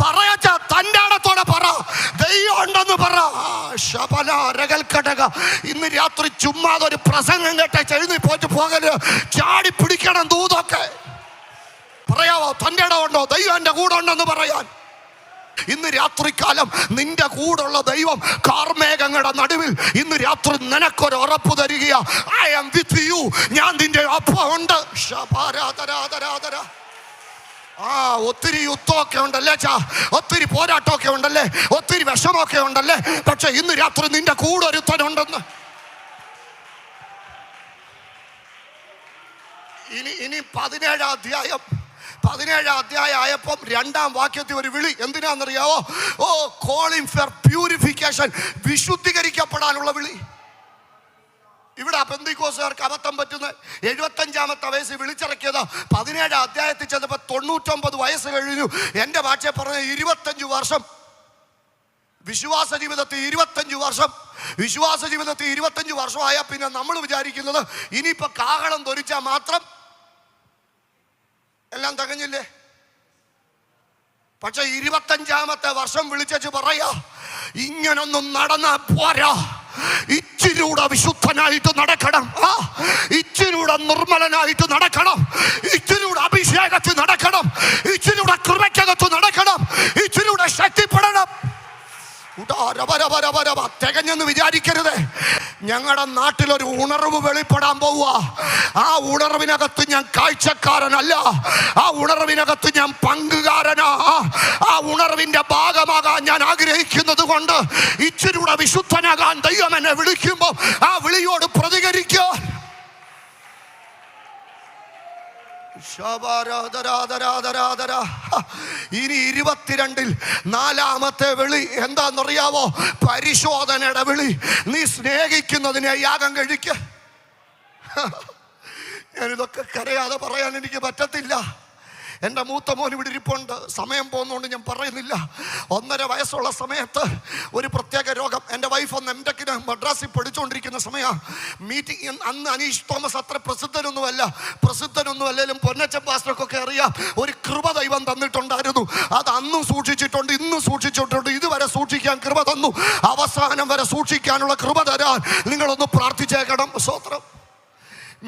പറയാ, തൻ്റെ ഇടത്തോടെ പറ, ദൈവം ഉണ്ടെന്ന് പറ. ഇന്ന് രാത്രി ചുമ്മാതെ ഒരു പ്രസംഗം കേട്ട എഴുതി പോയിട്ട് പോകല്, ചാടി പിടിക്കണം ദൂതൊക്കെ. പറയാവോ? തൻ്റെ ഇടമുണ്ടോ? ദൈവം എൻ്റെ കൂടെ ഉണ്ടെന്ന് പറയാൻ. ഇന്ന് രാത്രികാലം നിന്റെ കൂടുള്ള ദൈവം കാർമേഘങ്ങളുടെ നടുവിൽ ഇന്ന് രാത്രി നിനക്കൊരു ഉറപ്പ് തരികയാ. I am with you. ഞാൻ നിന്റെ ഒപ്പം ഉണ്ട്. ഒത്തിരി യുദ്ധമൊക്കെ ഉണ്ടല്ലേ, ഒത്തിരി പോരാട്ടമൊക്കെ ഉണ്ടല്ലേ, ഒത്തിരി വിഷമൊക്കെ ഉണ്ടല്ലേ, പക്ഷെ ഇന്ന് രാത്രി നിന്റെ കൂടെ ഒരുത്തനുണ്ടെന്ന്. ഇനി 17 അധ്യായം ആയപ്പം 2-ാം വാക്യത്തിൽ ഒരു വിളി. എന്തിനാണെന്നറിയാവോ? കോളിംഗ് ഫോർ പ്യൂരിഫിക്കേഷൻ, വിശുദ്ധീകരിക്കപ്പെടാനുള്ള വിളി. ഇവിടെ പെന്തിക്കോസുകാർക്ക് അബദ്ധം പറ്റുന്നത് 75-ാമത്തെ വയസ്സിൽ വിളിച്ചിറക്കിയത് 17-ാം അധ്യായത്തിൽ ചെന്നപ്പോൾ 99 വയസ്സ് കഴിഞ്ഞു. എൻ്റെ ഭാഷയെ പറഞ്ഞ 25 വർഷം വിശ്വാസ ജീവിതത്തിൽ 25 വർഷമായ പിന്നെ നമ്മൾ വിചാരിക്കുന്നത് ഇനിയിപ്പോ കാഹളം തൊരിച്ചാൽ മാത്രം എല്ലാം തികഞ്ഞില്ലേ? പക്ഷെ 25-ാമത്തെ വർഷം വിളിച്ചു പറയാ, ഇങ്ങനൊന്നും നടന്നാ പോരാ, ഇച്ചിരൂടെ വിശുദ്ധനായിട്ട് നടക്കണം, ഇച്ചിരൂടെ നിർമ്മലനായിട്ട് നടക്കണം, ഇച്ചിരൂടെ അഭിഷേകത്തിൽ നടക്കണം, ഇച്ചിരൂടെ കൃപയ്ക്കകത്ത് നടക്കണം, ഇച്ചിരൂടെ ശക്തിപ്പെടണം. തികഞ്ഞെന്ന് വിചാരിക്കരുത്. ഞങ്ങളുടെ നാട്ടിലൊരു ഉണർവ് വെളിപ്പെടാൻ പോവുക. ആ ഉണർവിനകത്ത് ഞാൻ കാഴ്ചക്കാരനല്ല, ആ ഉണർവിനകത്ത് ഞാൻ പങ്കുകാരനാ. ആ ഉണർവിന്റെ ഭാഗമാകാൻ ഞാൻ ആഗ്രഹിക്കുന്നത് കൊണ്ട് ഇച്ചിരൂടെ വിശുദ്ധനാകാൻ ദൈവം എന്നെ വിളിക്കുമ്പോൾ ആ വിളിയോട് പ്രതികരിക്കാൻ. ഇനി 22-ൽ 4-ാമത്തെ വിളി എന്താണെന്നറിയാവോ? പരിശോധനയുടെ വിളി. നീ സ്നേഹിക്കുന്നതിനെ യാഗം കഴിക്ക. ഞാനിതൊക്കെ കരയാതെ പറയാൻ എനിക്ക് പറ്റത്തില്ല. എൻ്റെ മൂത്ത മോൻ ഇവിടെ ഇരിപ്പുണ്ട്. സമയം പോകുന്നതുകൊണ്ട് ഞാൻ പറയുന്നില്ല. 1.5 വയസ്സുള്ള സമയത്ത് ഒരു പ്രത്യേക രോഗം. എൻ്റെ വൈഫ് ഒന്ന് എംടെക്കിന് മദ്രാസിൽ പഠിച്ചുകൊണ്ടിരിക്കുന്ന സമയമാണ്. മീറ്റിംഗ് അന്ന് അനീഷ് തോമസ് അത്ര പ്രസിദ്ധനൊന്നുമല്ലെങ്കിലും പൊന്നച്ചൻ പാസ്റ്റർക്കൊക്കെ അറിയാം. ഒരു കൃപ ദൈവം തന്നിട്ടുണ്ടായിരുന്നു. അത് അന്നും സൂക്ഷിച്ചിട്ടുണ്ട്, ഇന്നും സൂക്ഷിച്ചിട്ടുണ്ട്, ഇതുവരെ സൂക്ഷിക്കാൻ കൃപ തന്നു. അവസാനം വരെ സൂക്ഷിക്കാനുള്ള കൃപ തരാൻ നിങ്ങളൊന്ന് പ്രാർത്ഥിച്ചേക്കണം. സ്തോത്രം.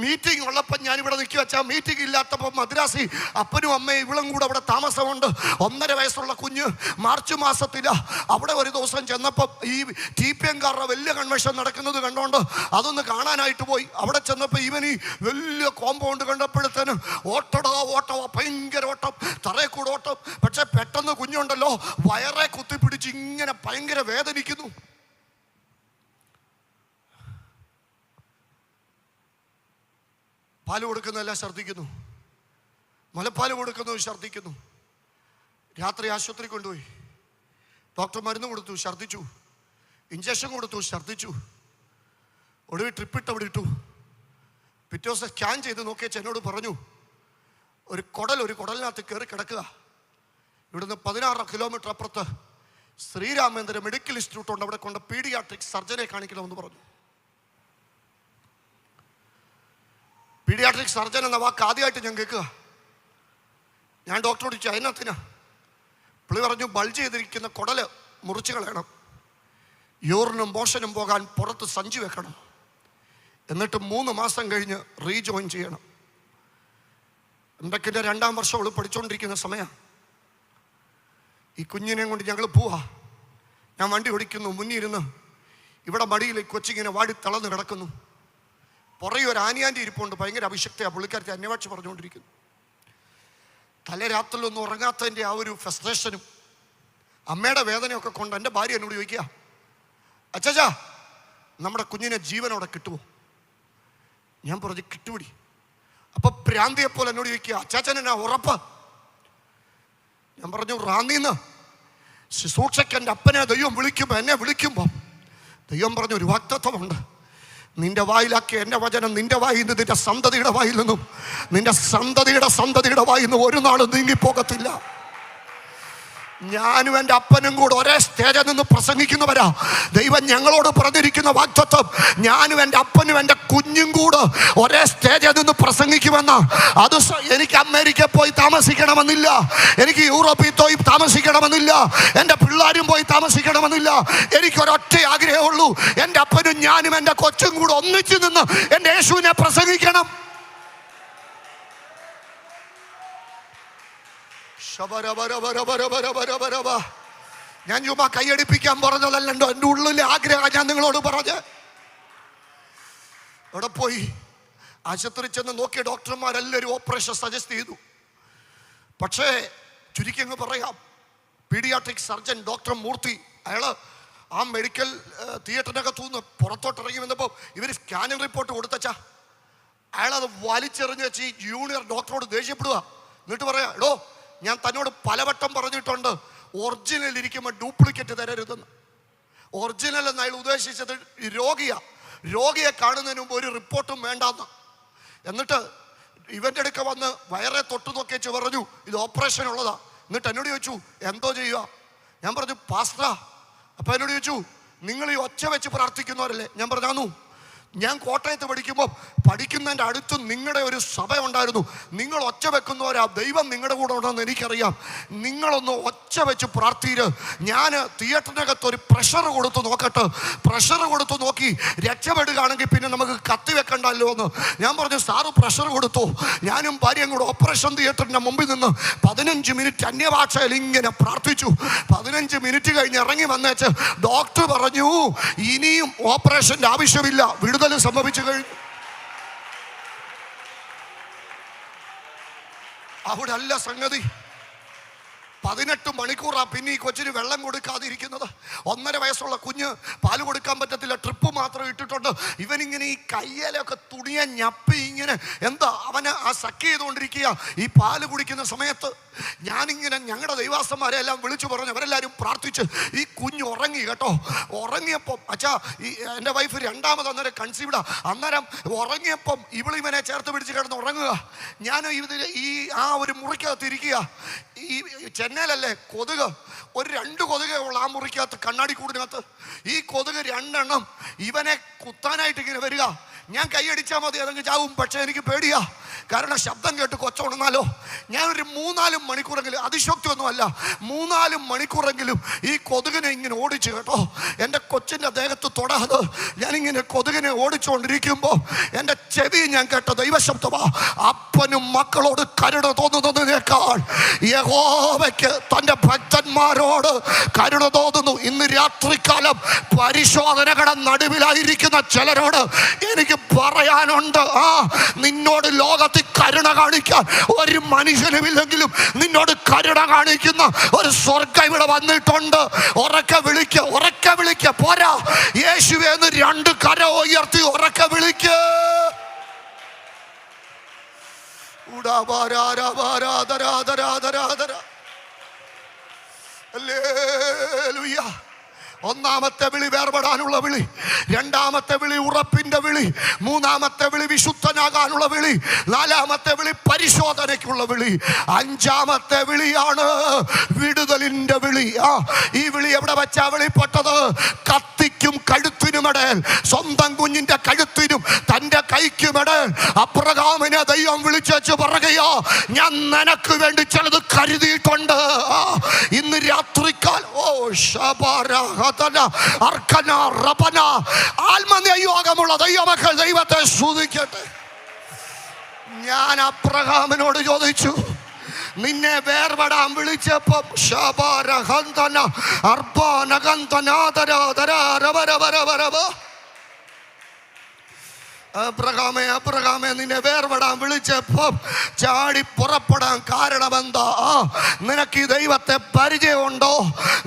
മീറ്റിംഗ് ഉള്ളപ്പോൾ ഞാനിവിടെ നിൽക്കുക വെച്ചാൽ, മീറ്റിംഗ് ഇല്ലാത്തപ്പോൾ മദ്രാസി അപ്പനും അമ്മയും ഇവളും കൂടെ അവിടെ താമസമുണ്ട്. 1.5 വയസ്സുള്ള കുഞ്ഞ്. മാർച്ച് മാസത്തില അവിടെ ഒരു ദിവസം ചെന്നപ്പം ഈ TPM-കാരുടെ വലിയ കൺവെൻഷൻ നടക്കുന്നത് കണ്ടോണ്ട് അതൊന്ന് കാണാനായിട്ട് പോയി. അവിടെ ചെന്നപ്പോൾ ഇവൻ ഈ വലിയ കോമ്പൗണ്ട് കണ്ടപ്പോഴത്തേനും ഓട്ടടാ ഓട്ടവാ, ഭയങ്കര ഓട്ടം, തറയിൽ കൂടെ ഓട്ടം. പക്ഷെ പെട്ടെന്ന് കുഞ്ഞുണ്ടല്ലോ വയറെ കുത്തിപ്പിടിച്ച് ഇങ്ങനെ ഭയങ്കര വേദനിക്കുന്നു. പാല് കൊടുക്കുന്നതെല്ലാം ഛർദ്ദിക്കുന്നു, മുലപ്പാല് കൊടുക്കുന്നത് ഛർദ്ദിക്കുന്നു. രാത്രി ആശുപത്രി കൊണ്ടുപോയി, ഡോക്ടർ മരുന്ന് കൊടുത്തു, ഛർദ്ദിച്ചു. ഇഞ്ചക്ഷൻ കൊടുത്തു, ഛർദ്ദിച്ചു. ഒടുവിൽ ട്രിപ്പിട്ട് അവിടെ ഇട്ടു. പിറ്റേ ദിവസം സ്കാൻ ചെയ്ത് നോക്കിയച്ച് എന്നോട് പറഞ്ഞു, ഒരു കുടലിനകത്ത് കയറി കിടക്കുക. ഇവിടുന്ന് 16 കിലോമീറ്റർ അപ്പുറത്ത് ശ്രീരാമേന്ദ്ര മെഡിക്കൽ ഇൻസ്റ്റിറ്റ്യൂട്ട് ഉണ്ട്, അവിടെ കൊണ്ട് പീഡിയാട്രിക് സർജനെ കാണിക്കണമെന്ന് പറഞ്ഞു. പീഡിയാട്രിക് സർജൻ എന്ന വാക്ക് ആദ്യമായിട്ട് ഞാൻ കേൾക്കുക. ഞാൻ ഡോക്ടറോട് ചോദിച്ചു അതിനകത്തിനാ. പുള്ളി പറഞ്ഞു, ബൾജ് ചെയ്തിരിക്കുന്ന കുടല് മുറിച്ച് കളയണം, യൂറിനും മോഷനും പോകാൻ പുറത്ത് സഞ്ചി വെക്കണം, എന്നിട്ട് 3 മാസം കഴിഞ്ഞ് റീജോയിൻ ചെയ്യണം. എന്തൊക്കെ 2ാം വർഷം അവൾ പഠിച്ചുകൊണ്ടിരിക്കുന്ന സമയം. ഈ കുഞ്ഞിനെയും കൊണ്ട് ഞങ്ങൾ പോവാ. ഞാൻ വണ്ടി ഓടിക്കുന്നു, മുന്നിരുന്ന് ഇവിടെ മടിയിൽ കൊച്ചിങ്ങനെ വാടി തളർന്ന് കിടക്കുന്നു. പുറകെ ഒരു ആനിയാൻ്റെ ഇരിപ്പുണ്ട്, ഭയങ്കര അഭിഷക്തയാണ്. പുള്ളിക്കാരത്തെ അന്യഭാഷ പറഞ്ഞുകൊണ്ടിരിക്കുന്നു. തലേരാത്രിയിലൊന്നും ഉറങ്ങാത്തതിൻ്റെ ആ ഒരു ഫ്രസ്ട്രേഷനും അമ്മയുടെ വേദനയൊക്കെ കൊണ്ട് എൻ്റെ ഭാര്യ എന്നോട് ചോദിക്കുക, അച്ചാച്ചാ നമ്മുടെ കുഞ്ഞിനെ ജീവനോടെ കിട്ടുമോ? ഞാൻ പറഞ്ഞു കിട്ടുപിടി. അപ്പൊ പ്രാന്തിയെപ്പോലെ എന്നോട് ചോദിക്കുക, അച്ചാച്ചൻ എന്നാ ഉറപ്പ്? ഞാൻ പറഞ്ഞു റാന്നിന്ന് ശുശ്രൂഷയ്ക്ക് എൻ്റെ അപ്പനെ ദൈവം വിളിക്കുമ്പോൾ, എന്നെ വിളിക്കുമ്പോൾ ദൈവം പറഞ്ഞു ഒരു വാഗ്ദത്തമുണ്ട്, നിന്റെ വായിലാക്കിയ എൻ്റെ വചനം നിന്റെ വായിൽ നിന്ന്, നിന്റെ സന്തതിയുടെ വായിൽ നിന്നും, നിന്റെ സന്തതിയുടെ വായിൽ നിന്നും ഒരു നാളും നീങ്ങിപ്പോകത്തില്ല. ഞാനും എൻ്റെ അപ്പനും കൂടെ ഒരേ സ്റ്റേജിൽ നിന്ന് പ്രസംഗിക്കുന്നവരാ. ദൈവം ഞങ്ങളോട് പറഞ്ഞിരിക്കുന്ന വാഗ്ദത്തം, ഞാനും എൻ്റെ അപ്പനും എൻ്റെ കുഞ്ഞും കൂടെ ഒരേ സ്റ്റേജിൽ നിന്ന് പ്രസംഗിക്കുമെന്ന്. അത് എനിക്ക് അമേരിക്കയിൽ പോയി താമസിക്കണമെന്നില്ല, എനിക്ക് യൂറോപ്പിൽ പോയി താമസിക്കണമെന്നില്ല, എൻ്റെ പിള്ളേരും പോയി താമസിക്കണമെന്നില്ല. എനിക്കൊരൊറ്റ ആഗ്രഹമുള്ളൂ, എൻ്റെ അപ്പനും ഞാനും എൻ്റെ കൊച്ചും കൂടെ ഒന്നിച്ചു നിന്ന് എൻ്റെ യേശുവിനെ പ്രസംഗിക്കണം. ഞാൻ ചുമ്മാ കൈയടിപ്പിക്കാൻ പറഞ്ഞതല്ലോ, എൻ്റെ ഉള്ളിലെ ആഗ്രഹം ഞാൻ നിങ്ങളോട് പറഞ്ഞ്. അവിടെ പോയി ആശുപത്രി ചെന്ന് നോക്കിയ ഡോക്ടർമാരെല്ലാവരും ഓപ്പറേഷൻ സജസ്റ്റ് ചെയ്തു. പക്ഷേ ചുരുക്കി അങ്ങ് പറയാം, പീഡിയാട്രിക് സർജൻ ഡോക്ടർ മൂർത്തി, അയാൾ ആ മെഡിക്കൽ തിയേറ്ററിനകത്തുനിന്ന് പുറത്തോട്ടിറങ്ങി വന്നപ്പോൾ ഇവർ സ്കാനിങ് റിപ്പോർട്ട് കൊടുത്തച്ചാ അയാളത് വലിച്ചെറിഞ്ഞ് വെച്ച് ഈ ജൂനിയർ ഡോക്ടറോട് ദേഷ്യപ്പെടുക. എന്നിട്ട് പറയാ, എടോ ഞാൻ തന്നോട് പലവട്ടം പറഞ്ഞിട്ടുണ്ട് ഒറിജിനൽ ഇരിക്കുമ്പോൾ ഡ്യൂപ്ലിക്കേറ്റ് തരരുതെന്ന്. ഒറിജിനൽ എന്ന് അയാൾ ഉദ്ദേശിച്ചത് രോഗിയെ കാണുന്നതിന് മുമ്പ് ഒരു റിപ്പോർട്ടും വേണ്ടാന്ന്. എന്നിട്ട് ഇവൻ്റെ അടുക്ക വന്ന് വയറെ തൊട്ട് നോക്കിച്ച് പറഞ്ഞു ഇത് ഓപ്പറേഷൻ ഉള്ളതാ. എന്നിട്ട് എന്നോട് ചോദിച്ചു എന്തോ ചെയ്യുക? ഞാൻ പറഞ്ഞു പാസ്റ്ററാ. അപ്പം എന്നോട് ചോദിച്ചു നിങ്ങൾ ഈ ഒച്ച വെച്ച് പ്രാർത്ഥിക്കുന്നവരല്ലേ? ഞാൻ പറഞ്ഞു ഞാൻ കോട്ടയത്ത് പഠിക്കുന്നതിൻ്റെ അടുത്ത് നിങ്ങളുടെ ഒരു സഭ ഉണ്ടായിരുന്നു, നിങ്ങൾ ഒച്ച വെക്കുന്നവരാ, ദൈവം നിങ്ങളുടെ കൂടെ ഉണ്ടെന്ന് എനിക്കറിയാം. നിങ്ങളൊന്ന് ഒച്ച വെച്ച് പ്രാർത്ഥിര്. ഞാൻ തിയേറ്ററിനകത്ത് ഒരു പ്രഷർ കൊടുത്ത് നോക്കട്ടെ, പ്രഷർ കൊടുത്ത് നോക്കി രക്ഷപ്പെടുകയാണെങ്കിൽ പിന്നെ നമുക്ക് കത്തി വെക്കണ്ടല്ലോ എന്ന്. ഞാൻ പറഞ്ഞു സാറ് പ്രഷർ കൊടുത്തു. ഞാനും ഭാര്യയും കൂടെ ഓപ്പറേഷൻ തിയേറ്ററിൻ്റെ മുമ്പിൽ നിന്ന് 15 മിനിറ്റ് അന്യഭാഷയിൽ ഇങ്ങനെ പ്രാർത്ഥിച്ചു. 15 മിനിറ്റ് കഴിഞ്ഞ് ഇറങ്ങി വന്നേച്ച് ഡോക്ടർ പറഞ്ഞു ഇനിയും ഓപ്പറേഷൻ്റെ ആവശ്യമില്ല, വിടുതൽ സംഭവിച്ചു കഴിഞ്ഞു. അവിടെ അല്ല സംഗതി. 18 മണിക്കൂറാ പിന്നെ ഈ കൊച്ചിന് വെള്ളം കൊടുക്കാതിരിക്കുന്നത്. 1.5 വയസ്സുള്ള കുഞ്ഞ് പാല് കൊടുക്കാൻ പറ്റത്തില്ല, ട്രിപ്പ് മാത്രം ഇട്ടിട്ടുണ്ട്. ഇവനിങ്ങനെ ഈ കയ്യിലൊക്കെ തുണിയെ ഞപ്പി ഇങ്ങനെ എന്താ അവന് ആ സഖ്യ ചെയ്തുകൊണ്ടിരിക്കുക ഈ പാല് കുടിക്കുന്ന സമയത്ത്. ഞാനിങ്ങനെ ഞങ്ങളുടെ ദൈവാസന്മാരെ എല്ലാം വിളിച്ചു പറഞ്ഞു, അവരെല്ലാവരും പ്രാർത്ഥിച്ച് ഈ കുഞ്ഞ് ഉറങ്ങി കേട്ടോ. ഉറങ്ങിയപ്പം അച്ഛാ എൻ്റെ വൈഫ് 2ാമത് അന്നേരം കൺസീവ്ഡാ. അന്നേരം ഉറങ്ങിയപ്പം ഇവളിവനെ ചേർത്ത് പിടിച്ച് കിടന്ന് ഉറങ്ങുക. ഞാൻ ഇതിൽ ആ ഒരു മുറിക്കകത്ത് ഇരിക്കുക. ഈ ചെന്നൈയിലല്ലേ കൊതുക്, ഒരു 2 കൊതുകുള്ള ആ മുറിക്കകത്ത്, കണ്ണാടി കൂടിനകത്ത്. ഈ കൊതുക് 2 എണ്ണം ഇവനെ കുത്താനായിട്ട് ഇങ്ങനെ വരിക. ഞാൻ കൈയടിച്ചാൽ മതി അതങ്ങ് ചാവും, പക്ഷെ എനിക്ക് പേടിയാ. കാരണം ശബ്ദം കേട്ട് കൊച്ചുണർന്നാലോ. ഞാനൊരു 3-4 മണിക്കൂറെങ്കിലും, അതിശക്തിയൊന്നുമല്ല, 3-4 മണിക്കൂറെങ്കിലും ഈ കൊതുകിനെ ഇങ്ങനെ ഓടിച്ചു കേട്ടോ. എൻ്റെ കൊച്ചിൻ്റെ ദേഹത്ത് തൊടാതെ ഞാനിങ്ങനെ കൊതുകിനെ ഓടിച്ചുകൊണ്ടിരിക്കുമ്പോൾ എൻ്റെ ചെവി ഞാൻ കേട്ട ദൈവശബ്ദമാ, അപ്പനും മക്കളോട് കരുണ തോന്നുന്നതിനേക്കാൾ യഹോവയ്ക്ക് തൻ്റെ ഭക്തന്മാരോട് കരുണ തോന്നുന്നു. ഇന്ന് രാത്രികാലം പരിശോധനകളുടെ നടുവിലായിരിക്കുന്ന ചിലരോട് എനിക്ക് പറയാനുണ്ട്, നിന്നോട് ലോകത്തിൽ കരുണ കാണിക്കാൻ ഒരു മനുഷ്യനുമില്ലെങ്കിലും നിന്നോട് കരുണ കാണിക്കുന്ന ഒരു സ്വർഗ്ഗം ഇവിടെ വന്നിട്ടുണ്ട്. ഉറക്കെ വിളിക്ക, ഉറക്കെ വിളിക്ക. പോരാ, യേശുവേ എന്ന് 2 കര ഉയർത്തി ഉറക്കെ വിളിക്ക. ഹല്ലേലൂയ. ഒന്നാമത്തെ വിളി വേർപെടാനുള്ള വിളി, രണ്ടാമത്തെ വിളി ഉറപ്പിന്റെ വിളി, മൂന്നാമത്തെ വിളി വിശുദ്ധനാകാനുള്ള വിളി, നാലാമത്തെ വിളി പരിശോധനയ്ക്കുള്ള വിളി, അഞ്ചാമത്തെ വിളിയാണ് വിടുതലിന്റെ വിളി. ഈ വിളി എവിടെ വെച്ചാ വെളിപ്പെട്ടത്? കത്തിക്കും കഴുത്തിനുമിടയിൽ, സ്വന്തം കുഞ്ഞിന്റെ കഴുത്തിനും തന്റെ കൈക്കുമിടയിൽ അബ്രഹാമിനെ ദൈവം വിളിച്ചു പറയുകയോ, ഞാൻ നിനക്ക് വേണ്ടി ചിലത് കരുതിയിട്ടുണ്ട്. ഇന്ന് രാത്രിക്കാൽ ആത്മനിയോഗമുള്ള ദൈവമക്കൾ ദൈവത്തെ സ്തുതിക്കട്ടെ. ഞാൻ അബ്രഹാമിനോട് ചോദിച്ചു, നിന്നെ വേർപെടാൻ വിളിച്ചപ്പം അബ്രഹാമേ നിന്നെ വേർപെടാൻ വിളിച്ചപ്പം ചാടി പുറപ്പെടാൻ കാരണമെന്താ? നിനക്ക് ഈ ദൈവത്തെ പരിചയമുണ്ടോ?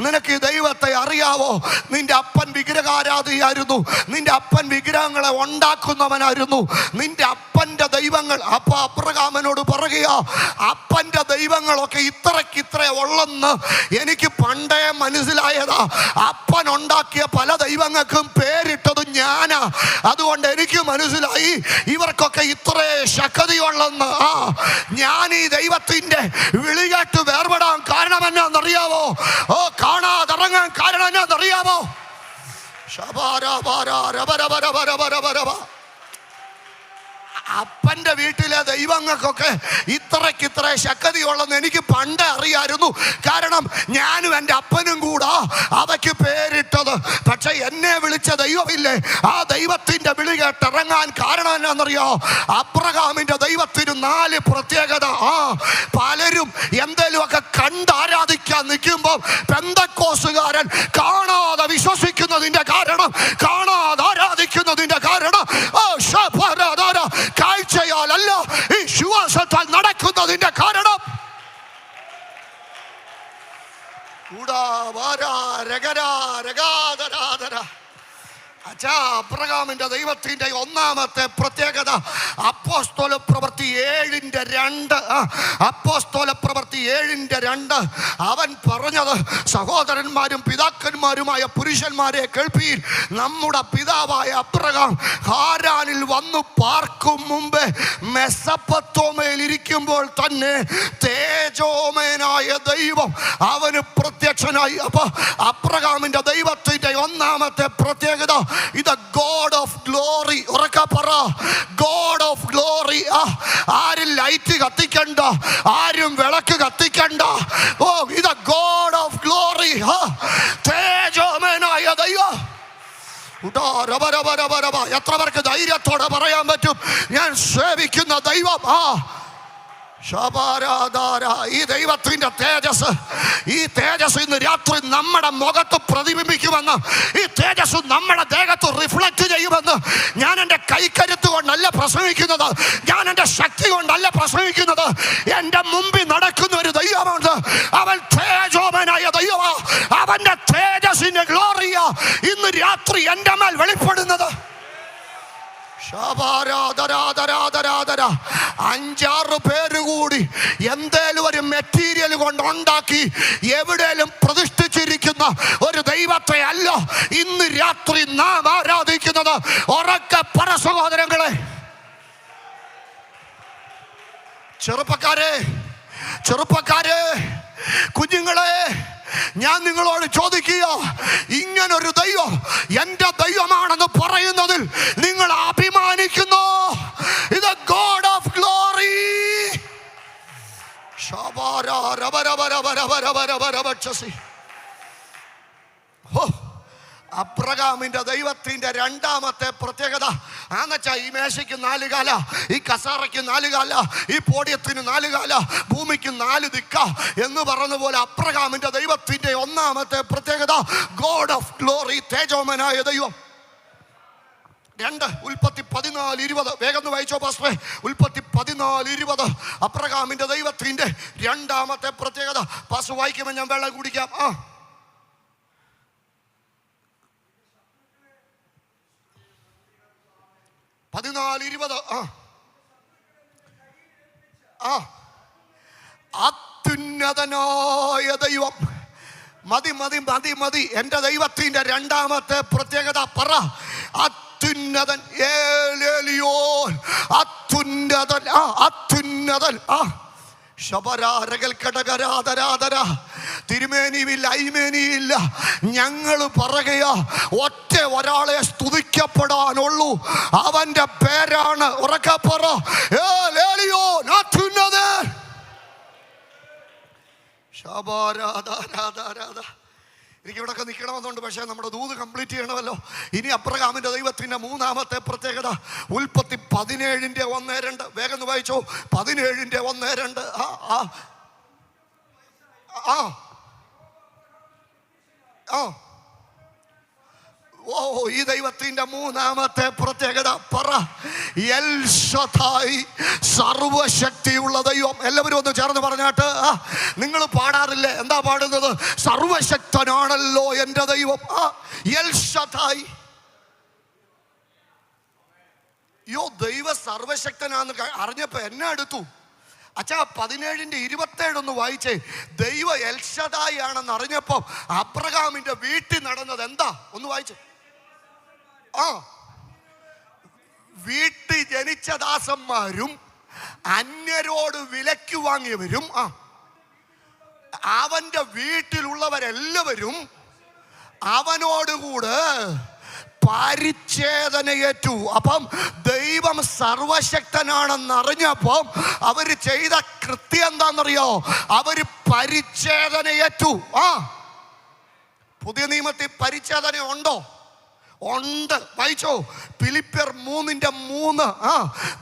നിനക്ക് ഈ ദൈവത്തെ അറിയാവോ? നിന്റെ അപ്പൻ വിഗ്രഹാരാധിയായിരുന്നു, നിന്റെ അപ്പൻ വിഗ്രഹങ്ങളെ ഉണ്ടാക്കുന്നവനായിരുന്നു, നിന്റെ അപ്പന്റെ ദൈവങ്ങൾ. അപ്പൊ അബ്രഹാമിനോട് പറയുക, അപ്പന്റെ ദൈവങ്ങളൊക്കെ ഇത്ര ഉള്ളെന്ന് എനിക്ക് പണ്ടേ മനസ്സിലായതാ. അപ്പൻ ഉണ്ടാക്കിയ പല ദൈവങ്ങൾക്കും പേരിട്ടത് ഞാനാ. അതുകൊണ്ട് എനിക്ക് മനസ്സിലായി ഇവർക്കൊക്കെ ഇത്രേ ശക്തിയുള്ളെന്ന്. ഞാൻ ഈ ദൈവത്തിന്റെ വിളികേട്ട് വേർപെടാൻ കാരണം എന്നാന്നറിയാവോ? കാണാതിറങ്ങാൻ കാരണം എന്നാന്നറിയാവോ? അപ്പന്റെ വീട്ടിലെ ദൈവങ്ങൾക്കൊക്കെ ഇത്ര ശക്തിയുള്ളെന്ന് എനിക്ക് പണ്ടേ അറിയായിരുന്നു. കാരണം ഞാനും എൻ്റെ അപ്പനും കൂടാ അവയ്ക്ക് പേരിട്ടത്. പക്ഷെ എന്നെ വിളിച്ച ദൈവമില്ലേ, ആ ദൈവത്തിന്റെ വിളി കേട്ടിറങ്ങാൻ കാരണം എന്നാന്നറിയോ? അബ്രഹാമിന്റെ ദൈവത്തിന് 4 പ്രത്യേകത. പലരും എന്തേലുമൊക്കെ കണ്ടാരാധിക്കാൻ നിൽക്കുമ്പോൾ പെന്തക്കോസുകാരൻ കാണാതെ വിശ്വസിക്കുന്നതിന്റെ കാരണം, കാണാതെ ആരാധിക്കുന്നതിന്റെ കാരണം കാഴ്ചയാലല്ല, ഈ വിശ്വാസത്താൽ നടക്കുന്നതിന്റെ കാരണം. അബ്രഹാമിന്റെ ദൈവത്തിന്റെ ഒന്നാമത്തെ പ്രത്യേകത അപ്പോസ്തല പ്രവൃത്തി 7:2. അപ്പോസ്തല പ്രവൃത്തി 7:2 അവൻ പറഞ്ഞത്, സഹോദരന്മാരും പിതാക്കന്മാരുമായ പുരുഷന്മാരെ കേൾപ്പീൻ, നമ്മുടെ പിതാവായ അബ്രഹാം ഹാരാനിൽ വന്നു പാർക്കും മുമ്പേ മെസൊപ്പൊത്താമ്യയിൽ ഇരിക്കുമ്പോൾ തന്നെ തേജോമയനായ ദൈവം അവന് പ്രത്യക്ഷനായി. അപ്പൊ അബ്രഹാമിന്റെ ദൈവത്തിന്റെ ഒന്നാമത്തെ പ്രത്യേകത ഇത് ഗോഡ് ഓഫ് ഗ്ലോറി. ഉറക്കെ പറ, ഗോഡ് ഓഫ് ഗ്ലോറി. ആരും ലൈറ്റ് കത്തിക്കണ്ട, ആരും വിളക്ക് കത്തിക്കണ്ട. ഇത് ഗോഡ് ഓഫ് ഗ്ലോറി, തേജോമയനായ ദൈവം. എത്ര പേർക്ക് ധൈര്യത്തോടെ പറയാൻ പറ്റും, ഞാൻ സേവിക്കുന്ന ദൈവം? ഈ ദൈവത്തിന്റെ തേജസ്, ഈ തേജസ് ഇന്ന് രാത്രി നമ്മുടെ മുഖത്ത് പ്രതിബിംബിക്കുമെന്ന്, ഈ തേജസ് നമ്മുടെ ദേഹത്ത് റിഫ്ലക്ട് ചെയ്യുമെന്ന്. ഞാൻ എൻ്റെ കൈക്കരുത്ത് കൊണ്ടല്ല പ്രസംഗിക്കുന്നത്, ഞാൻ എൻ്റെ ശക്തി കൊണ്ടല്ല പ്രസംഗിക്കുന്നത്. എൻ്റെ മുമ്പിൽ നടക്കുന്ന ഒരു ദൈവമുണ്ട്, അവൻ തേജോമയനായ ദൈവമാ. അവന്റെ തേജസ്സിന്റെ ഗ്ലോറിയ ഇന്ന് രാത്രി എൻ്റെ മേൽ വെളിപ്പെടുന്നത്. 5-6 പേര് കൂടി എന്തേലും ഒരു മെറ്റീരിയൽ കൊണ്ട് ഉണ്ടാക്കി എവിടെയും പ്രതിഷ്ഠിച്ചിരിക്കുന്ന ഒരു ദൈവത്തെ അല്ല ഇന്ന് രാത്രി നാം ആരാധിക്കുന്നത്. ഉറക്കെ പറ സഹോദരങ്ങളെ, ചെറുപ്പക്കാരെ, കുഞ്ഞുങ്ങളെ, ഞാൻ നിങ്ങളോട് ചോദിക്കുക, ഇങ്ങനൊരു ദൈവം എൻ്റെ ദൈവമാണെന്ന് പറയുന്നതിൽ നിങ്ങൾ അഭിമാനിക്കുന്നു? ഇത് ഗോഡ് ഓഫ് ഗ്ലോറി. അബ്രഹാമിന്റെ ദൈവത്തിന്റെ രണ്ടാമത്തെ പ്രത്യേകത ആണെന്നുവെച്ചാൽ ഈ മേശയ്ക്ക് 4 കാല, ഈ കസാറയ്ക്ക് 4 കാല, ഈ പോഡിയത്തിന് 4 കാല, ഭൂമിക്ക് 4 ദിക്ക എന്ന് പറഞ്ഞ പോലെ അബ്രഹാമിന്റെ ദൈവത്തിന്റെ ഒന്നാമത്തെ പ്രത്യേകത ഗോഡ് ഓഫ് ഗ്ലോറി, തേജോമനായ ദൈവം. 2 ഉൽപ്പത്തി 14:20 വേഗം വായിച്ചോ പാസ്റ്ററെ. ഉൽപ്പത്തി 14:20 അബ്രഹാമിന്റെ ദൈവത്തിന്റെ രണ്ടാമത്തെ പ്രത്യേകത. പാസ്റ്റർ വായിക്കുമ്പോൾ ഞാൻ വെള്ളം കുടിക്കാം. 14:20 അത്യുന്നതനായ ദൈവം. മതി മതി മതി മതി. എൻ്റെ ദൈവത്തിന്റെ രണ്ടാമത്തെ പ്രത്യേകത പറ. അത്യുന്നതൻ, അത്യുന്നതൻ, അത്യുന്നതൻ. തിരുമേനിയില്ല, ഐമേനിയില്ല. ഞങ്ങൾ പറയുക ഒറ്റ ഒരാളെ സ്തുതിക്കപ്പെടാനുള്ളൂ. അവന്റെ പേരാണ് ഉറക്കെ പറ, അത്യുന്നതൻ. എനിക്ക് ഇവിടെ നിൽക്കണമെന്നുണ്ട്, പക്ഷേ നമ്മുടെ ദൂത് കംപ്ലീറ്റ് ചെയ്യണമല്ലോ. ഇനി അബ്രഹാമിന്റെ ദൈവത്തിന്റെ മൂന്നാമത്തെ പ്രത്യേകത ഉൽപ്പത്തി 17:1-2 വേഗം വായിച്ചോ. 17:1-2. ഈ ദൈവത്തിന്റെ മൂന്നാമത്തെ പ്രത്യേകത പറ. എൽ ശദ്ദായി, സർവശക്തിയുള്ള ദൈവം. എല്ലാവരും ഒന്ന് ചേർന്ന് പറഞ്ഞാട്ട്. നിങ്ങൾ പാടാറില്ലേ? എന്താ പാടുന്നത്? സർവശക്തനാണല്ലോ എൻ്റെ ദൈവം. എൽ ശദ്ദായി. ദൈവ സർവശക്തനാന്ന് അറിഞ്ഞപ്പോ എന്നെ എടുത്തു. അച്ഛാ 17:27 ഒന്ന് വായിച്ചേ. ദൈവ എൽ ശദ്ദായി ആണെന്ന് അറിഞ്ഞപ്പോ അബ്രഹാമിന്റെ വീട്ടിൽ നടന്നത് എന്താ? ഒന്ന് വായിച്ചേ. വീട്ടിൽ ജനിച്ച ദാസന്മാരും അന്യരോട് വിലയ്ക്ക് വാങ്ങിയവരും അവന്റെ വീട്ടിലുള്ളവരെല്ലാവരും അവനോടുകൂടെ പരിച്ഛേദനയേറ്റു. അപ്പം ദൈവം സർവശക്തനാണെന്നറിഞ്ഞപ്പം അവര് ചെയ്ത കൃത്യം എന്താണെന്നറിയോ? അവര് പരിച്ഛേദനയേറ്റു. പുതിയ നിയമത്തിൽ പരിച്ഛേദന ഉണ്ടോ? ഉണ്ട്. വായിച്ചോ. ഫിലിപ്പിയർ 3:3.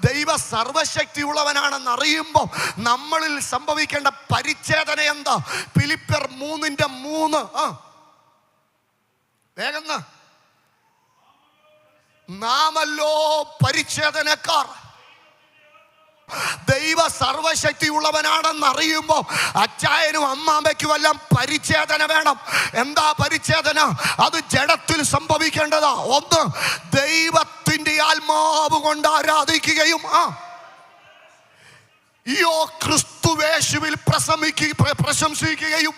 ദൈവ സർവശക്തി ഉള്ളവനാണെന്ന് അറിയുമ്പോൾ നമ്മളിൽ സംഭവിക്കേണ്ട പരിച്ഛേദന എന്താ? ഫിലിപ്പിയർ 3:3. വേഗം. നാമല്ലോ പരിച്ഛേദനക്കാർ. ദൈവ സർവശക്തി ഉള്ളവനാണെന്ന് അറിയുമ്പോൾ അച്ചായനും അമ്മാമ്മയ്ക്കും എല്ലാം പരിച്ഛേദന വേണം. എന്താ പരിച്ഛേദന? അത് ജഡത്തിൽ സംഭവിക്കേണ്ടതാ. ഒന്ന്, ദൈവത്തിന്റെ ആത്മാവ് കൊണ്ട് ആരാധിക്കുകയും ക്രിസ്തുവേശുവിൽ പ്രശംസിക്കുകയും.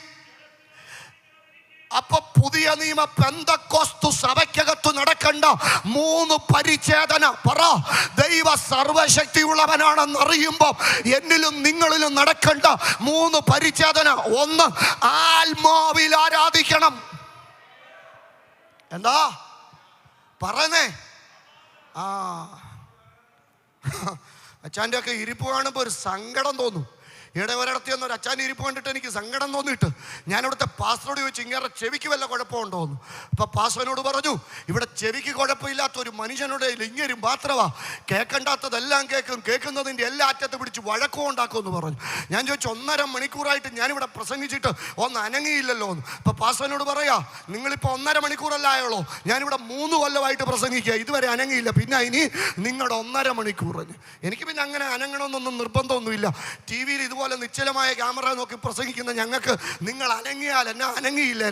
അപ്പൊ പുതിയ നിയമ പെന്തക്കോസ്തു സഭയ്ക്കകത്ത് നടക്കേണ്ട 3 പരിച്ഛേദന പറ. ദൈവ സർവശക്തി ഉള്ളവനാണെന്ന് അറിയുമ്പോൾ എന്നിലും നിങ്ങളിലും നടക്കേണ്ട 3 പരിച്ഛേദന. ഒന്ന്, ആത്മാവിൽ ആരാധിക്കണം. എന്താ പറയുന്നേ? അച്ഛൻ്റെ ഒക്കെ ഇരിപ്പ് കാണുമ്പോൾ ഒരു സങ്കടം തോന്നും. ഒരിടത്ത് ചെന്നൊരു അച്ഛൻ്റെ ഇരിപ്പ് കണ്ടിട്ട് എനിക്ക് സങ്കടം തോന്നിയിട്ട് ഞാൻ ഇവിടുത്തെ പാസ്റ്ററോട് ചോദിച്ചു, ഇങ്ങനെ ചെവിക്ക് വല്ല കുഴപ്പമുണ്ടോന്ന്. അപ്പം പാസ്റ്ററിനോട് പറഞ്ഞു, ഇവിടെ ചെവിക്ക് കുഴപ്പമില്ലാത്ത ഒരു മനുഷ്യനോട് ഇങ്ങരും മാത്രമാ, കേൾക്കേണ്ടാത്തതെല്ലാം കേൾക്കും, കേൾക്കുന്നതിൻ്റെ എല്ലാ അറ്റത്ത് പിടിച്ച് വഴക്കം ഉണ്ടാക്കുമെന്ന് പറഞ്ഞു. ഞാൻ ചോദിച്ചു, 1.5 മണിക്കൂറായിട്ട് ഞാനിവിടെ പ്രസംഗിച്ചിട്ട് ഒന്ന് അനങ്ങിയില്ലല്ലോ എന്ന്. അപ്പം പാസ്റ്ററിനോട് പറയാ, നിങ്ങളിപ്പോൾ 1.5 മണിക്കൂറല്ല ആയുള്ളൂ, ഞാനിവിടെ 3 കൊല്ലമായിട്ട് പ്രസംഗിക്കുക, ഇതുവരെ അനങ്ങിയില്ല, പിന്നെ ഇനി നിങ്ങളുടെ 1.5 മണിക്കൂർ. എനിക്ക് പിന്നെ അങ്ങനെ അനങ്ങണമെന്നൊന്നും നിർബന്ധമൊന്നുമില്ല. ടി വിയിൽ ഇതുപോലെ നിശ്ചലമായ ക്യാമറ നോക്കി പ്രസംഗിക്കുന്ന ഞങ്ങൾക്ക് നിങ്ങൾ അനങ്ങിയാൽ എന്നാ, അനങ്ങിയില്ല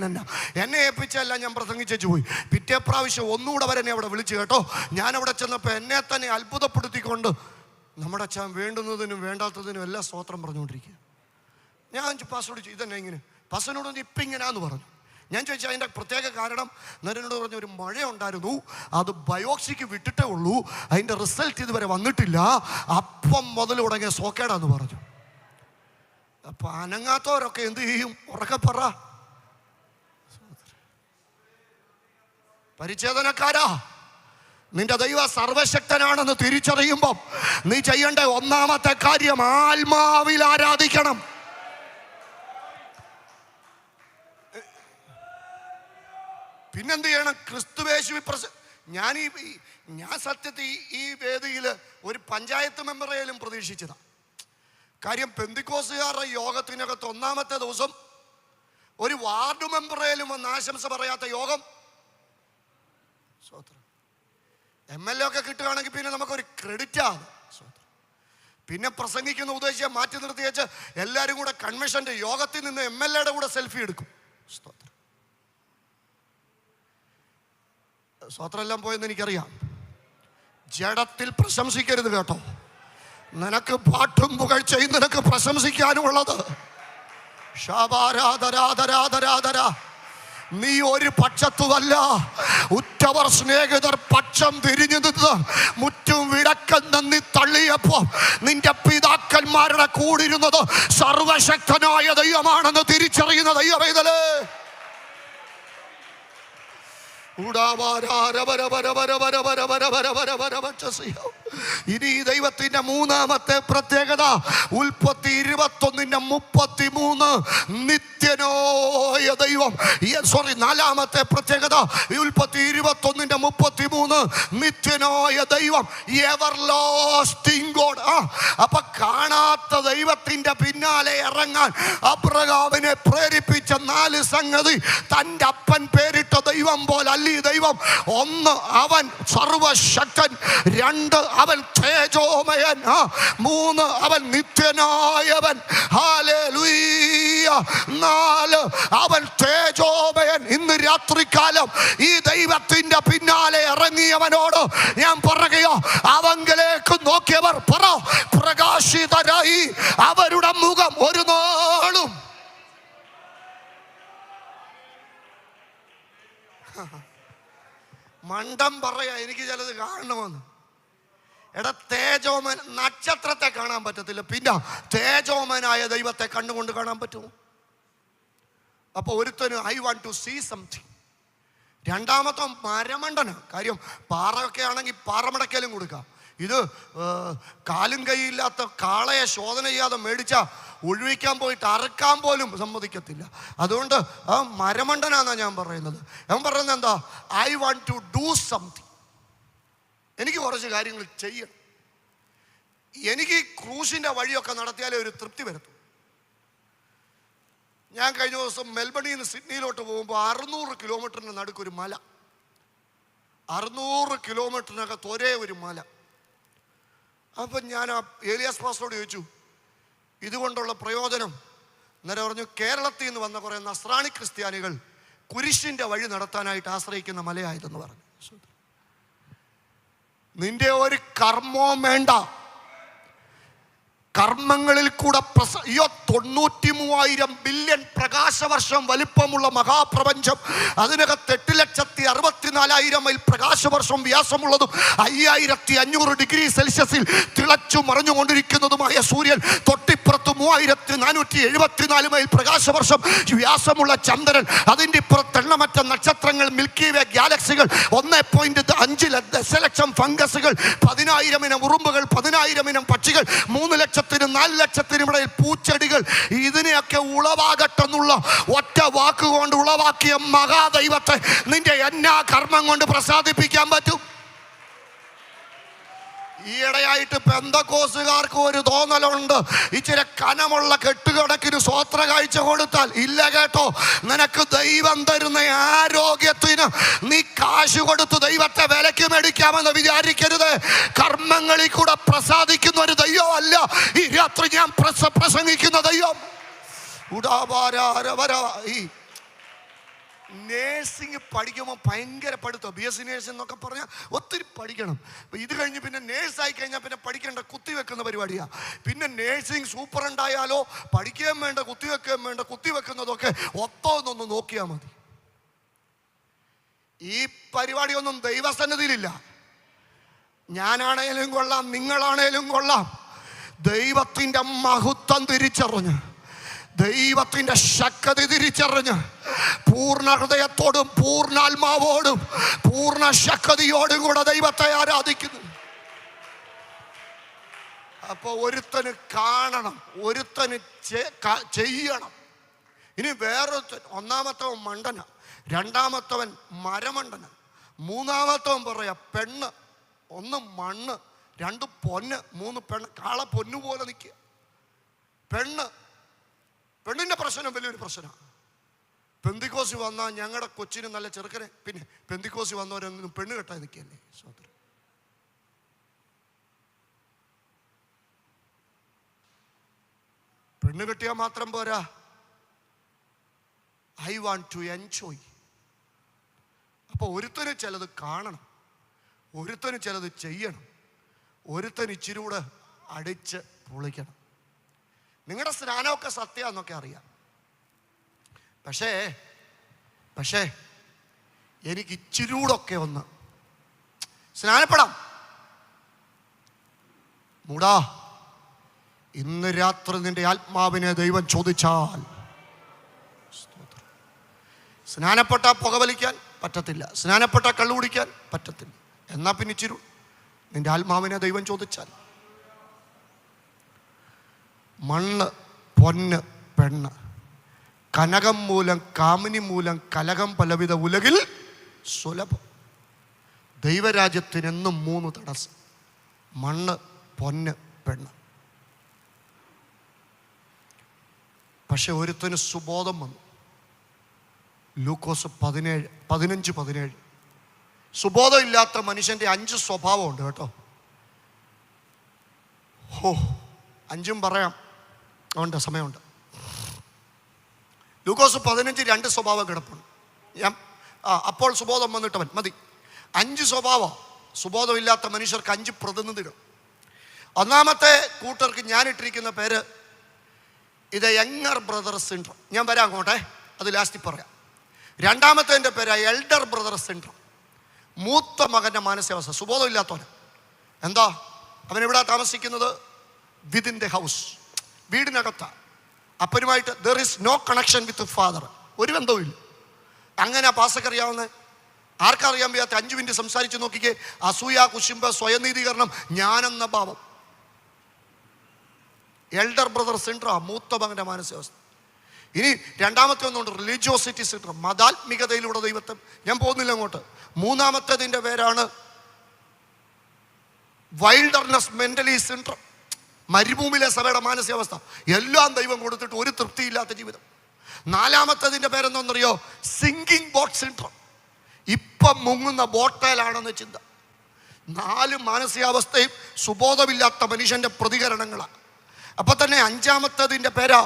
എന്നെ ഏൽപ്പിച്ചല്ല ഞാൻ പ്രസംഗിച്ചു പോയി. പിറ്റേ പ്രാവശ്യം ഒന്നുകൂടെ വരെ എന്നെ അവിടെ വിളിച്ചു കേട്ടോ. ഞാൻ അവിടെ ചെന്നപ്പോൾ എന്നെ തന്നെ അത്ഭുതപ്പെടുത്തിക്കൊണ്ട് നമ്മുടെ അച്ഛൻ വേണ്ടുന്നതിനും വേണ്ടാത്തതിനും എല്ലാം സ്തോത്രം പറഞ്ഞുകൊണ്ടിരിക്കുക. ഞാൻ പാസ്റ്ററോട് ചോദിച്ചു, ഇതന്നെ ഇങ്ങനെ? പാസ്റ്ററിനോട് ഇപ്പം ഇങ്ങനെയാന്ന് പറഞ്ഞു. ഞാൻ ചോദിച്ചു അതിൻ്റെ പ്രത്യേക കാരണം. നരനോട് പറഞ്ഞ, ഒരു മഴ ഉണ്ടായിരുന്നു, അത് ബയോപ്സിക്ക് വിട്ടിട്ടേ ഉള്ളൂ, അതിൻ്റെ റിസൾട്ട് ഇതുവരെ വന്നിട്ടില്ല, അപ്പം മുതൽ തുടങ്ങിയ സോക്കേടാന്ന് പറഞ്ഞു. അപ്പൊ അനങ്ങാത്തവരൊക്കെ എന്ത് ചെയ്യും? ഉറക്കെ പറ. പരിച്ഛേദനക്കാരാ, നിന്റെ ദൈവ സർവശക്തനാണെന്ന് തിരിച്ചറിയുമ്പം നീ ചെയ്യേണ്ട ഒന്നാമത്തെ കാര്യം ആത്മാവിൽ ആരാധിക്കണം. പിന്നെന്ത് ചെയ്യണം? ക്രിസ്തുവേശുവി ഞാൻ സത്യത്തിൽ ഈ വേദിയിൽ ഒരു പഞ്ചായത്ത് മെമ്പറേലും പ്രതീക്ഷിച്ചതാണ്. കാര്യം പെന്തിക്കോസുകാരുടെ യോഗത്തിനകത്ത് ഒന്നാമത്തെ ദിവസം ഒരു വാർഡ് മെമ്പറേലും വന്ന് ആശംസ പറയാത്ത യോഗം. MLA ഒക്കെ കിട്ടുകയാണെങ്കിൽ പിന്നെ നമുക്കൊരു ക്രെഡിറ്റാണ്. പിന്നെ പ്രസംഗിക്കുന്ന ഉദ്ദേശിച്ച് മാറ്റി നിർത്തി വെച്ച് എല്ലാവരും കൂടെ കൺവെൻഷന്റെ യോഗത്തിൽ നിന്ന് MLA കൂടെ സെൽഫി എടുക്കും. സ്വത്രെല്ലാം പോയെന്ന് എനിക്കറിയാം. ജഡത്തിൽ പ്രശംസിക്കരുത് കേട്ടോ. നിനക്ക് പാട്ടും പുകഴ്ചയും നിനക്ക് പ്രശംസിക്കാനുമുള്ളത്. നീ ഒരു പക്ഷത്തുമല്ല, ഉറ്റവർ സ്നേഹിതർ പക്ഷം തിരിഞ്ഞു നിന്ന് മുറ്റും വിടക്കം നന്ദി തള്ളിയപ്പോ നിന്റെ പിതാക്കന്മാരുടെ കൂടിരുന്നത് സർവശക്തനായ ദൈവമാണെന്ന് തിരിച്ചറിയുന്ന ദൈവവേദലേ. ഇനി ദൈവത്തിന്റെ മൂന്നാമത്തെ പ്രത്യേകത ഉൽപ്പത്തി 21:33 നിത്യനായ ദൈവം. നാലാമത്തെ പ്രത്യേകത ഉൽപ്പത്തി 21:33 നിത്യനായ ദൈവം, എവർലാസ്റ്റിംഗ് ഗോഡ്. അപ്പൊ കാണാത്ത ദൈവത്തിന്റെ പിന്നാലെ ഇറങ്ങാൻ അബ്രഹാമിനെ പ്രേരിപ്പിച്ച 4 സംഗതി. തൻ്റെ അപ്പൻ പേരിട്ട ദൈവം പോലെ ഈ ദൈവം. 1, അവൻ സർവശക്തൻ. 2, അവൻ തേജോമയൻ. 3, അവൻ നിത്യനായവൻ. ഹല്ലേലൂയ. 4, അവൻ തേജോമയൻ. ഇന്ന് രാത്രികാലം ഈ ദൈവത്തിന്റെ പിന്നാലെ ഇറങ്ങിയവനോട് ഞാൻ പറയുകയോ, അവങ്കിലേക്ക് നോക്കിയവർ പ്രകാശിതരായി. അവരുടെ മുഖം ഒരു നാളും മണ്ടം പറയാ എനിക്ക് ചിലത് കാണണമെന്ന്. എടാ, തേജോമൻ നക്ഷത്രത്തെ കാണാൻ പറ്റത്തില്ല, പിന്നെ തേജോമനായ ദൈവത്തെ കണ്ണുകൊണ്ട് കാണാൻ പറ്റുമോ? അപ്പൊ ഒരുത്തന് I want to see something. രണ്ടാമത്തെ മരമണ്ടന്. കാര്യം പാറയൊക്കെ ആണെങ്കിൽ പാറമടക്കലും കൊടുക്കാം. ഇത് കാലും കൈയില്ലാത്ത കാളയെ ശോധന ചെയ്യാതെ മേടിച്ച ഒഴിവിക്കാൻ പോയിട്ട് അറുക്കാൻ പോലും സമ്മതിക്കത്തില്ല. അതുകൊണ്ട് ആ മരമണ്ടനാന്നാ ഞാൻ പറയുന്നത്. ഞാൻ പറയുന്നത് എന്താ? I want to do something. എനിക്ക് കുറച്ച് കാര്യങ്ങൾ ചെയ്യണം. എനിക്ക് ഈ ക്രൂസിന്റെ വഴിയൊക്കെ നടത്തിയാലേ ഒരു തൃപ്തി വരത്തുള്ളൂ. ഞാൻ കഴിഞ്ഞ ദിവസം മെൽബണിൽ നിന്ന് സിഡ്നിയിലോട്ട് പോകുമ്പോൾ 600 കിലോമീറ്ററിന് നടുക്കൊരു മല. 600 കിലോമീറ്ററിനകത്ത് ഒരേ ഒരു മല. അപ്പം ഞാൻ ആ ഏലിയാസ് പാസ്റ്ററോട് ചോദിച്ചു, ഇതുകൊണ്ടുള്ള പ്രയോജനം. അന്നേരം പറഞ്ഞു, കേരളത്തിൽ നിന്ന് വന്ന കുറേ നസ്രാണി ക്രിസ്ത്യാനികൾ കുരിശിൻ്റെ വഴി നടത്താനായിട്ട് ആശ്രയിക്കുന്ന മലയായതെന്ന് പറഞ്ഞു. നിന്റെ ഒരു കർമ്മവും വേണ്ട. കർമ്മങ്ങളിൽ കൂടെ 93,000 ബില്യൺ പ്രകാശവർഷം വലിപ്പമുള്ള മഹാപ്രപഞ്ചം, അതിനകത്ത് 8,64,000 മൈൽ പ്രകാശവർഷം വ്യാസമുള്ളതും 5,500 ഡിഗ്രി സെൽഷ്യസിൽ തിളച്ചു മറിഞ്ഞുകൊണ്ടിരിക്കുന്നതുമായ സൂര്യൻ, തൊട്ടിപ്പുറത്ത് 3,474 മൈൽ പ്രകാശവർഷം വ്യാസമുള്ള ചന്ദ്രൻ, അതിൻ്റെ ഇപ്പുറത്ത് എണ്ണമറ്റ നക്ഷത്രങ്ങൾ, മിൽക്കി വേ ഗാലക്സികൾ, 1.5 ദശലക്ഷം ഫംഗസുകൾ, 10,000 ഇനം ഉറുമ്പുകൾ, 10,000 ഇനം പക്ഷികൾ, 3,00,000-നും 4,00,000-നും ഇടയിൽ പൂച്ചെടികൾ. ഇതിനെയൊക്കെ ഉളവാകട്ടെന്നുള്ള ഒറ്റ വാക്കുകൊണ്ട് ഉളവാക്കിയ മഹാദൈവത്തെ നിന്റെ എന്നാ കർമ്മം കൊണ്ട് പ്രസാദിപ്പിക്കാൻ പറ്റും? ഈയിടെയായിട്ട് പെന്തക്കോസുകാർക്ക് ഒരു തോന്നലുണ്ട്, ഇച്ചിരി കനമുള്ള കെട്ടുകണക്കിന് സ്വോത്ര കാഴ്ച കൊടുത്താൽ. ഇല്ല കേട്ടോ, നിനക്ക് ദൈവം തരുന്ന ആരോഗ്യത്തിന് നീ കാശ് കൊടുത്ത് ദൈവത്തെ വിലക്ക് മേടിക്കാമെന്ന് വിചാരിക്കരുത്. കർമ്മങ്ങളിൽ കൂടെ പ്രസാദിക്കുന്ന ഒരു ദൈവമല്ല ഈ രാത്രി ഞാൻ പ്രസംഗിക്കുന്ന ദൈവം. ഈ നേഴ്സിംഗ് പഠിക്കുമ്പോൾ ഭയങ്കര പഠിത്തം. BSc നേഴ്സിംഗ് എന്നൊക്കെ പറഞ്ഞാൽ ഒത്തിരി പഠിക്കണം. അപ്പം ഇത് കഴിഞ്ഞ് പിന്നെ നേഴ്സായി കഴിഞ്ഞാൽ പിന്നെ പഠിക്കേണ്ട കുത്തിവെക്കുന്ന പരിപാടിയാണ്. പിന്നെ നേഴ്സിംഗ് സൂപ്പറുണ്ടായാലോ പഠിക്കുകയും വേണ്ട കുത്തിവെക്കുകയും വേണ്ട. കുത്തിവെക്കുന്നതൊക്കെ ഒത്തോന്നൊന്ന് നോക്കിയാൽ മതി. ഈ പരിപാടിയൊന്നും ദൈവസന്നിധിയിലില്ല. ഞാനാണേലും കൊള്ളാം, നിങ്ങളാണേലും കൊള്ളാം. ദൈവത്തിൻ്റെ മഹത്വം തിരിച്ചറിഞ്ഞ്, ദൈവത്തിൻ്റെ ശക്തി തിരിച്ചറിഞ്ഞ്, പൂർണ്ണ ഹൃദയത്തോടും പൂർണ്ണാത്മാവോടും പൂർണ്ണ ശക്തിയോടും കൂടെ ദൈവത്തെ ആരാധിക്കുന്നു. അപ്പൊ ഒരുത്തന് കാണണം, ഒരുത്തന് ചെയ്യണം. ഇനി വേറൊരുത്തൻ, ഒന്നാമത്തെ മണ്ടന, രണ്ടാമത്തവൻ മരമണ്ടന്, മൂന്നാമത്തവൻ പറയാ പെണ്ണ്, ഒന്ന് മണ്ണ്, രണ്ട് പൊന്ന്, മൂന്ന് പെണ്ണ്. കാള പൊന്നുപോലെ നിൽക്കുക. പെണ്ണിൻ്റെ പ്രശ്നം വലിയൊരു പ്രശ്നമാണ്. പെന്തിക്കോസി വന്നാൽ ഞങ്ങളുടെ കൊച്ചിന് നല്ല ചെറുക്കനെ, പിന്നെ പെന്തിക്കോസി വന്നവരൊന്നും പെണ്ണ് കെട്ടാൻ നിൽക്കുകയല്ലേ സഹോദരൻ. പെണ്ണ് കെട്ടിയാൽ മാത്രം പോരാ, ഐ വാണ്ട് ടു എൻജോയ്. അപ്പോൾ ഒരുത്തന് ചിലത് കാണണം, ഒരുത്തന് ചിലത് ചെയ്യണം, ഒരുത്തന് ഇച്ചിരി കൂടെ അടിച്ച് പൊളിക്കണം. നിങ്ങളുടെ സ്നാനമൊക്കെ സത്യമാണെന്നൊക്കെ അറിയാം. പക്ഷേ എനിക്ക് ഇച്ചിരി കൂടെ ഒന്ന് സ്നാനപ്പെടാം. മൂടാ, ഇന്ന് രാത്രി നിന്റെ ആത്മാവിനെ ദൈവം ചോദിച്ചാൽ, സ്നാനപ്പെട്ട പുകവലിക്കാൻ പറ്റത്തില്ല, സ്നാനപ്പെട്ട കള്ളു കുടിക്കാൻ പറ്റത്തില്ല. എന്നാ പിന്നെ ഇച്ചിരി നിന്റെ ആത്മാവിനെ ദൈവം ചോദിച്ചാൽ, മണ്ണ്, പൊന്ന്, പെണ്ണ്, കനകം മൂലം കാമിനി മൂലം കലകം പലവിധ ഉലകിൽ സുലഭം. ദൈവരാജ്യത്തിനെന്നും 3 തടസ്സം: മണ്ണ്, പൊന്ന്, പെണ്ണ്. പക്ഷെ ഒരുത്തന് സുബോധം വന്നു. ലൂക്കോസ് 15:17. സുബോധം ഇല്ലാത്ത മനുഷ്യൻ്റെ 5 സ്വഭാവമുണ്ട് കേട്ടോ. 5 പറയാം, ഉണ്ട്, സമയമുണ്ട്. ലൂക്കോസ് 15:2 സ്വഭാവം കിടപ്പുണ്ട്. അപ്പോൾ സുബോധം വന്നിട്ടവൻ മതി. 5 സ്വഭാവം. സുബോധമില്ലാത്ത മനുഷ്യർക്ക് 5 പ്രതിനിധികൾ. ഒന്നാമത്തെ കൂട്ടർക്ക് ഞാൻ ഇട്ടിരിക്കുന്ന പേര് ഇത് യങ്ങർ ബ്രദർ സിൻഡ്രോം. ഞാൻ വരാം അങ്ങോട്ടെ, അത് ലാസ്റ്റിൽ പറയാം. രണ്ടാമത്തെ പേര് എൽഡർ ബ്രദർ സിൻഡ്രോം, മൂത്ത മകൻ്റെ മാനസികാവസ്ഥ. സുബോധം ഇല്ലാത്തവന് എന്താ, അവനെവിടെ താമസിക്കുന്നത്? വിതിൻ ദ ഹൗസ്, വീടിനകത്താണ്. അപ്പനുമായിട്ട് there is no connection with father, ഒരു ബന്ധവുമില്ല. അങ്ങനെ പാസക്കറിയാവുന്ന ആർക്കറിയാൻ വയ്യാത്ത 5 മിനിറ്റ് സംസാരിച്ച് നോക്കിക്കേ. അസൂയ, കുശുമ്പ, സ്വയനീതീകരണം, ഞാനെന്ന ഭാവം. എൽഡർ ബ്രദർ സിൻഡ്രോം, മൂത്ത മകൻ്റെ മാനസികാവസ്ഥ. ഇനി രണ്ടാമത്തെ ഒന്നുണ്ട്, റിലീജിയോസിറ്റി സിൻഡ്രോം, മതാത്മികതയിലൂടെ ദൈവത്തെ. ഞാൻ പോകുന്നില്ല അങ്ങോട്ട്. മൂന്നാമത്തേതിൻ്റെ പേരാണ് വൈൽഡർനെസ് മെന്റലി സിൻഡ്രോം, മരുഭൂമിയിലെ സഭയുടെ മാനസികാവസ്ഥ. എല്ലാം ദൈവം കൊടുത്തിട്ട് ഒരു തൃപ്തിയില്ലാത്ത ജീവിതം. നാലാമത്തേതിൻ്റെ പേരെന്നറിയോ? സിങ്കിങ് ബോട്ട് സിൻഡ്രോം, ഇപ്പം മുങ്ങുന്ന ബോട്ടയിലാണെന്ന് ചിന്ത. 4 മാനസികാവസ്ഥയും സുബോധമില്ലാത്ത മനുഷ്യൻ്റെ പ്രതികരണങ്ങളാണ്. അപ്പം തന്നെ 5ാമത്തേതിൻ്റെ പേരാ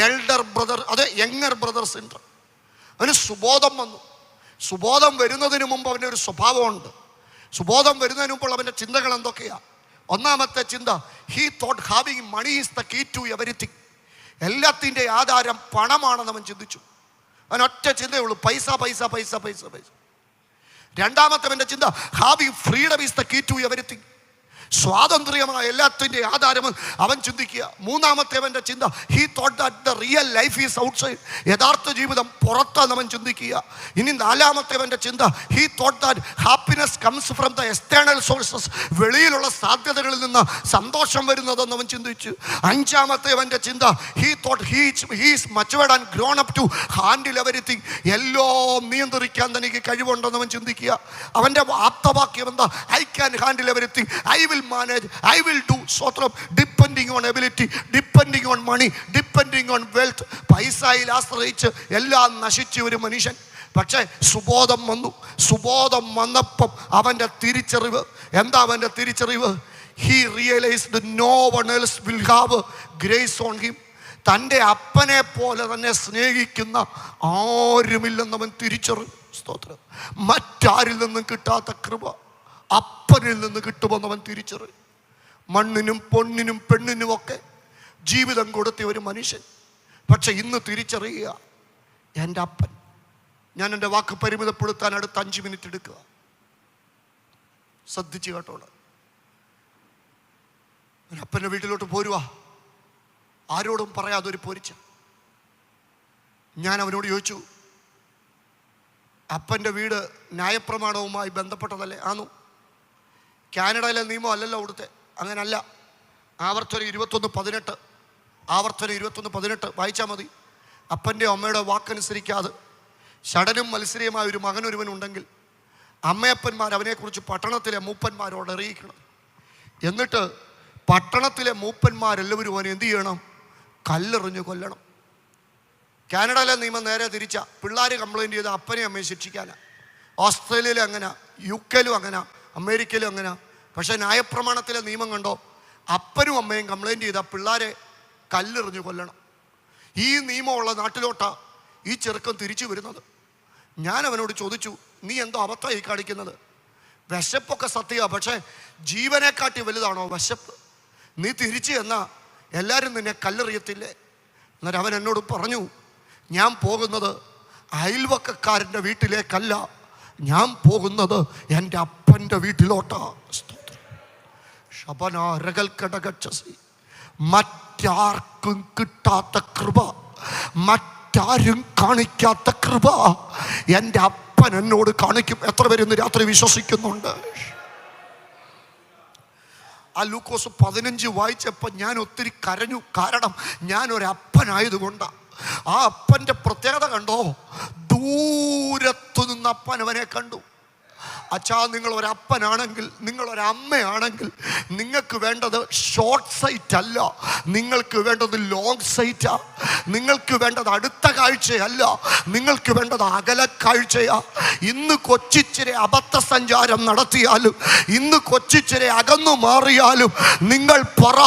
എൽഡർ ബ്രദർ, അത് യങ്ങർ ബ്രദർ സിൻഡ്രോം. അവന് സുബോധം വന്നു. സുബോധം വരുന്നതിന് മുമ്പ് അവൻ്റെ ഒരു സ്വഭാവമുണ്ട്. സുബോധം വരുന്നതിന് മുമ്പ് അവൻ്റെ ചിന്തകൾ എന്തൊക്കെയാ? ഒന്നാമത്തെ ചിന്ത, he thought having money is the key to everything. എല്ലാത്തിൻ്റെ ആധാരം പണമാണെന്ന് അവൻ ചിന്തിച്ചു. അവൻ ഒറ്റ ചിന്തയുള്ളൂ, പൈസ പൈസ പൈസ പൈസ പൈസ. രണ്ടാമത്തവൻ്റെ ചിന്ത, having freedom is the key to everything. സ്വാതന്ത്ര്യമായ എല്ലാത്തിൻ്റെ ആധാരം അവൻ ചിന്തിക്കുക. മൂന്നാമത്തേവൻ്റെ ചിന്ത, he thought that the real life is outside. യഥാർത്ഥ ജീവിതം പുറത്താന്ന് അവൻ ചിന്തിക്കുക. ഇനി നാലാമത്തേവൻ്റെ ചിന്ത, he thought that happiness comes from the external sources. വെളിയിലുള്ള സാധ്യതകളിൽ നിന്ന് സന്തോഷം വരുന്നതെന്ന് അവൻ ചിന്തിച്ചു. അഞ്ചാമത്തേവൻ്റെ ചിന്ത, he thought he's matured and grown up to handle everything. എല്ലാം നിയന്ത്രിക്കാൻ തനിക്ക് കഴിവുണ്ടെന്ന് അവൻ ചിന്തിക്കുക. അവൻ്റെ ആപ്തവാക്യം എന്താ? I can handle everything, I will manage, I will do. സ്വത്രം depending on ability, depending on money, depending on wealth. പൈസയിൽ ആശ്രയിച്ച് എല്ലാം നശിച്ച ഒരു മനുഷ്യൻ. പക്ഷേ സുബോധം വന്നു. സുബോധം വന്നപ്പം അവൻ്റെ തിരിച്ചറിവ് എന്താ? അവൻ്റെ തിരിച്ചറിവ്, he realized no one else will have grace on him. തൻ്റെ അപ്പനെ പോലെ തന്നെ സ്നേഹിക്കുന്ന ആരുമില്ലെന്നവൻ തിരിച്ചറിവ്. സ്തോത്രം. മറ്റാരിൽ നിന്നും കിട്ടാത്ത കൃപ അപ്പനിൽ നിന്ന് കിട്ടുമെന്നവൻ തിരിച്ചറിയും. മണ്ണിനും പൊന്നിനും പെണ്ണിനും ഒക്കെ ജീവിതം കൊടുത്ത ഒരു മനുഷ്യൻ. പക്ഷെ ഇന്ന് തിരിച്ചറിയുക, എൻ്റെ അപ്പൻ. ഞാൻ എൻ്റെ വാക്ക് പരിമിതപ്പെടുത്താൻ അടുത്ത 5 മിനിറ്റ് എടുക്കുക. ശ്രദ്ധിച്ച് കേട്ടോളൂ. അപ്പൻ്റെ വീട്ടിലോട്ട് പോരുക, ആരോടും പറയാതെ ഒരു പൊരിച്ച. ഞാൻ അവനോട് ചോദിച്ചു, അപ്പൻ്റെ വീട് ന്യായപ്രമാണവുമായി ബന്ധപ്പെട്ടതല്ലേ? ആന്നു. കാനഡയിലെ നിയമം അല്ലല്ലോ അവിടുത്തെ, അങ്ങനല്ല. ആവർത്തനം 21:18 വായിച്ചാൽ മതി. അപ്പൻ്റെ അമ്മയുടെ വാക്കനുസരിക്കാതെ ഷടനും മത്സരിയുമായ ഒരു മകനൊരുവനുണ്ടെങ്കിൽ അമ്മയപ്പന്മാർ അവനെക്കുറിച്ച് പട്ടണത്തിലെ മൂപ്പന്മാരോട് അറിയിക്കണം. എന്നിട്ട് പട്ടണത്തിലെ മൂപ്പന്മാരെല്ലാവരും അവനെ എന്ത് ചെയ്യണം? കല്ലെറിഞ്ഞ് കൊല്ലണം. കാനഡയിലെ നിയമം നേരെ തിരിച്ച. പിള്ളേർ കംപ്ലൈൻറ്റ് ചെയ്ത് അപ്പനെയും അമ്മയും ശിക്ഷിക്കാനാണ്. ഓസ്ട്രേലിയയിലും അങ്ങനെ, UK-ലും അങ്ങനെ, അമേരിക്കയിലും അങ്ങനെ. പക്ഷേ ന്യായപ്രമാണത്തിലെ നിയമം കണ്ടോ? അപ്പനും അമ്മയും കംപ്ലൈൻറ്റ് ചെയ്താൽ പിള്ളേരെ കല്ലെറിഞ്ഞ് കൊല്ലണം. ഈ നിയമമുള്ള നാട്ടിലോട്ടാണ് ഈ ചെറുക്കൻ തിരിച്ചു വരുന്നത്. ഞാൻ അവനോട് ചോദിച്ചു, നീ എന്തോ അബദ്ധമായി കാണിക്കുന്നത്? വിശപ്പൊക്കെ സത്യമാണ്, പക്ഷേ ജീവനെക്കാട്ടി വലുതാണോ വിശപ്പ്? നീ തിരിച്ചു എന്നാ എല്ലാവരും നിന്നെ കല്ലെറിയത്തില്ലേ? എന്നാൽ അവൻ എന്നോട് പറഞ്ഞു, ഞാൻ പോകുന്നത് അയൽവക്കക്കാരൻ്റെ വീട്ടിലേക്കല്ല, ഞാൻ പോകുന്നത് എൻ്റെ അപ്പൻ്റെ വീട്ടിലോട്ടാ. മറ്റാർക്കും കിട്ടാത്ത കൃപ, മറ്റാരും കാണിക്കാത്ത കൃപ എൻ്റെ അപ്പൻ എന്നോട് കാണിക്കും. എത്ര പേര് ഇന്ന് രാത്രി വിശ്വസിക്കുന്നുണ്ട്? ആ ലൂക്കോസ് 15 വായിച്ചപ്പോൾ ഞാൻ ഒത്തിരി കരഞ്ഞു. കാരണം ഞാനൊരപ്പനായതുകൊണ്ടാണ്. ആ അപ്പൻ്റെ പ്രത്യേകത കണ്ടോ? ദൂരത്തു നിന്ന് അപ്പൻ അവനെ കണ്ടു. അച്ഛാ, നിങ്ങളൊരപ്പനാണെങ്കിൽ, നിങ്ങളൊരമ്മയാണെങ്കിൽ നിങ്ങൾക്ക് വേണ്ടത് ഷോർട്ട് സൈറ്റ് അല്ല, നിങ്ങൾക്ക് വേണ്ടത് ലോങ് സൈറ്റാ. നിങ്ങൾക്ക് വേണ്ടത് അടുത്ത കാഴ്ചയല്ല, നിങ്ങൾക്ക് വേണ്ടത് അകലക്കാഴ്ചയാ. ഇന്ന് കൊച്ചിച്ചിരെ അബദ്ധ സഞ്ചാരം നടത്തിയാലും, ഇന്ന് കൊച്ചിച്ചിരെ അകന്നു മാറിയാലും നിങ്ങൾ പറ,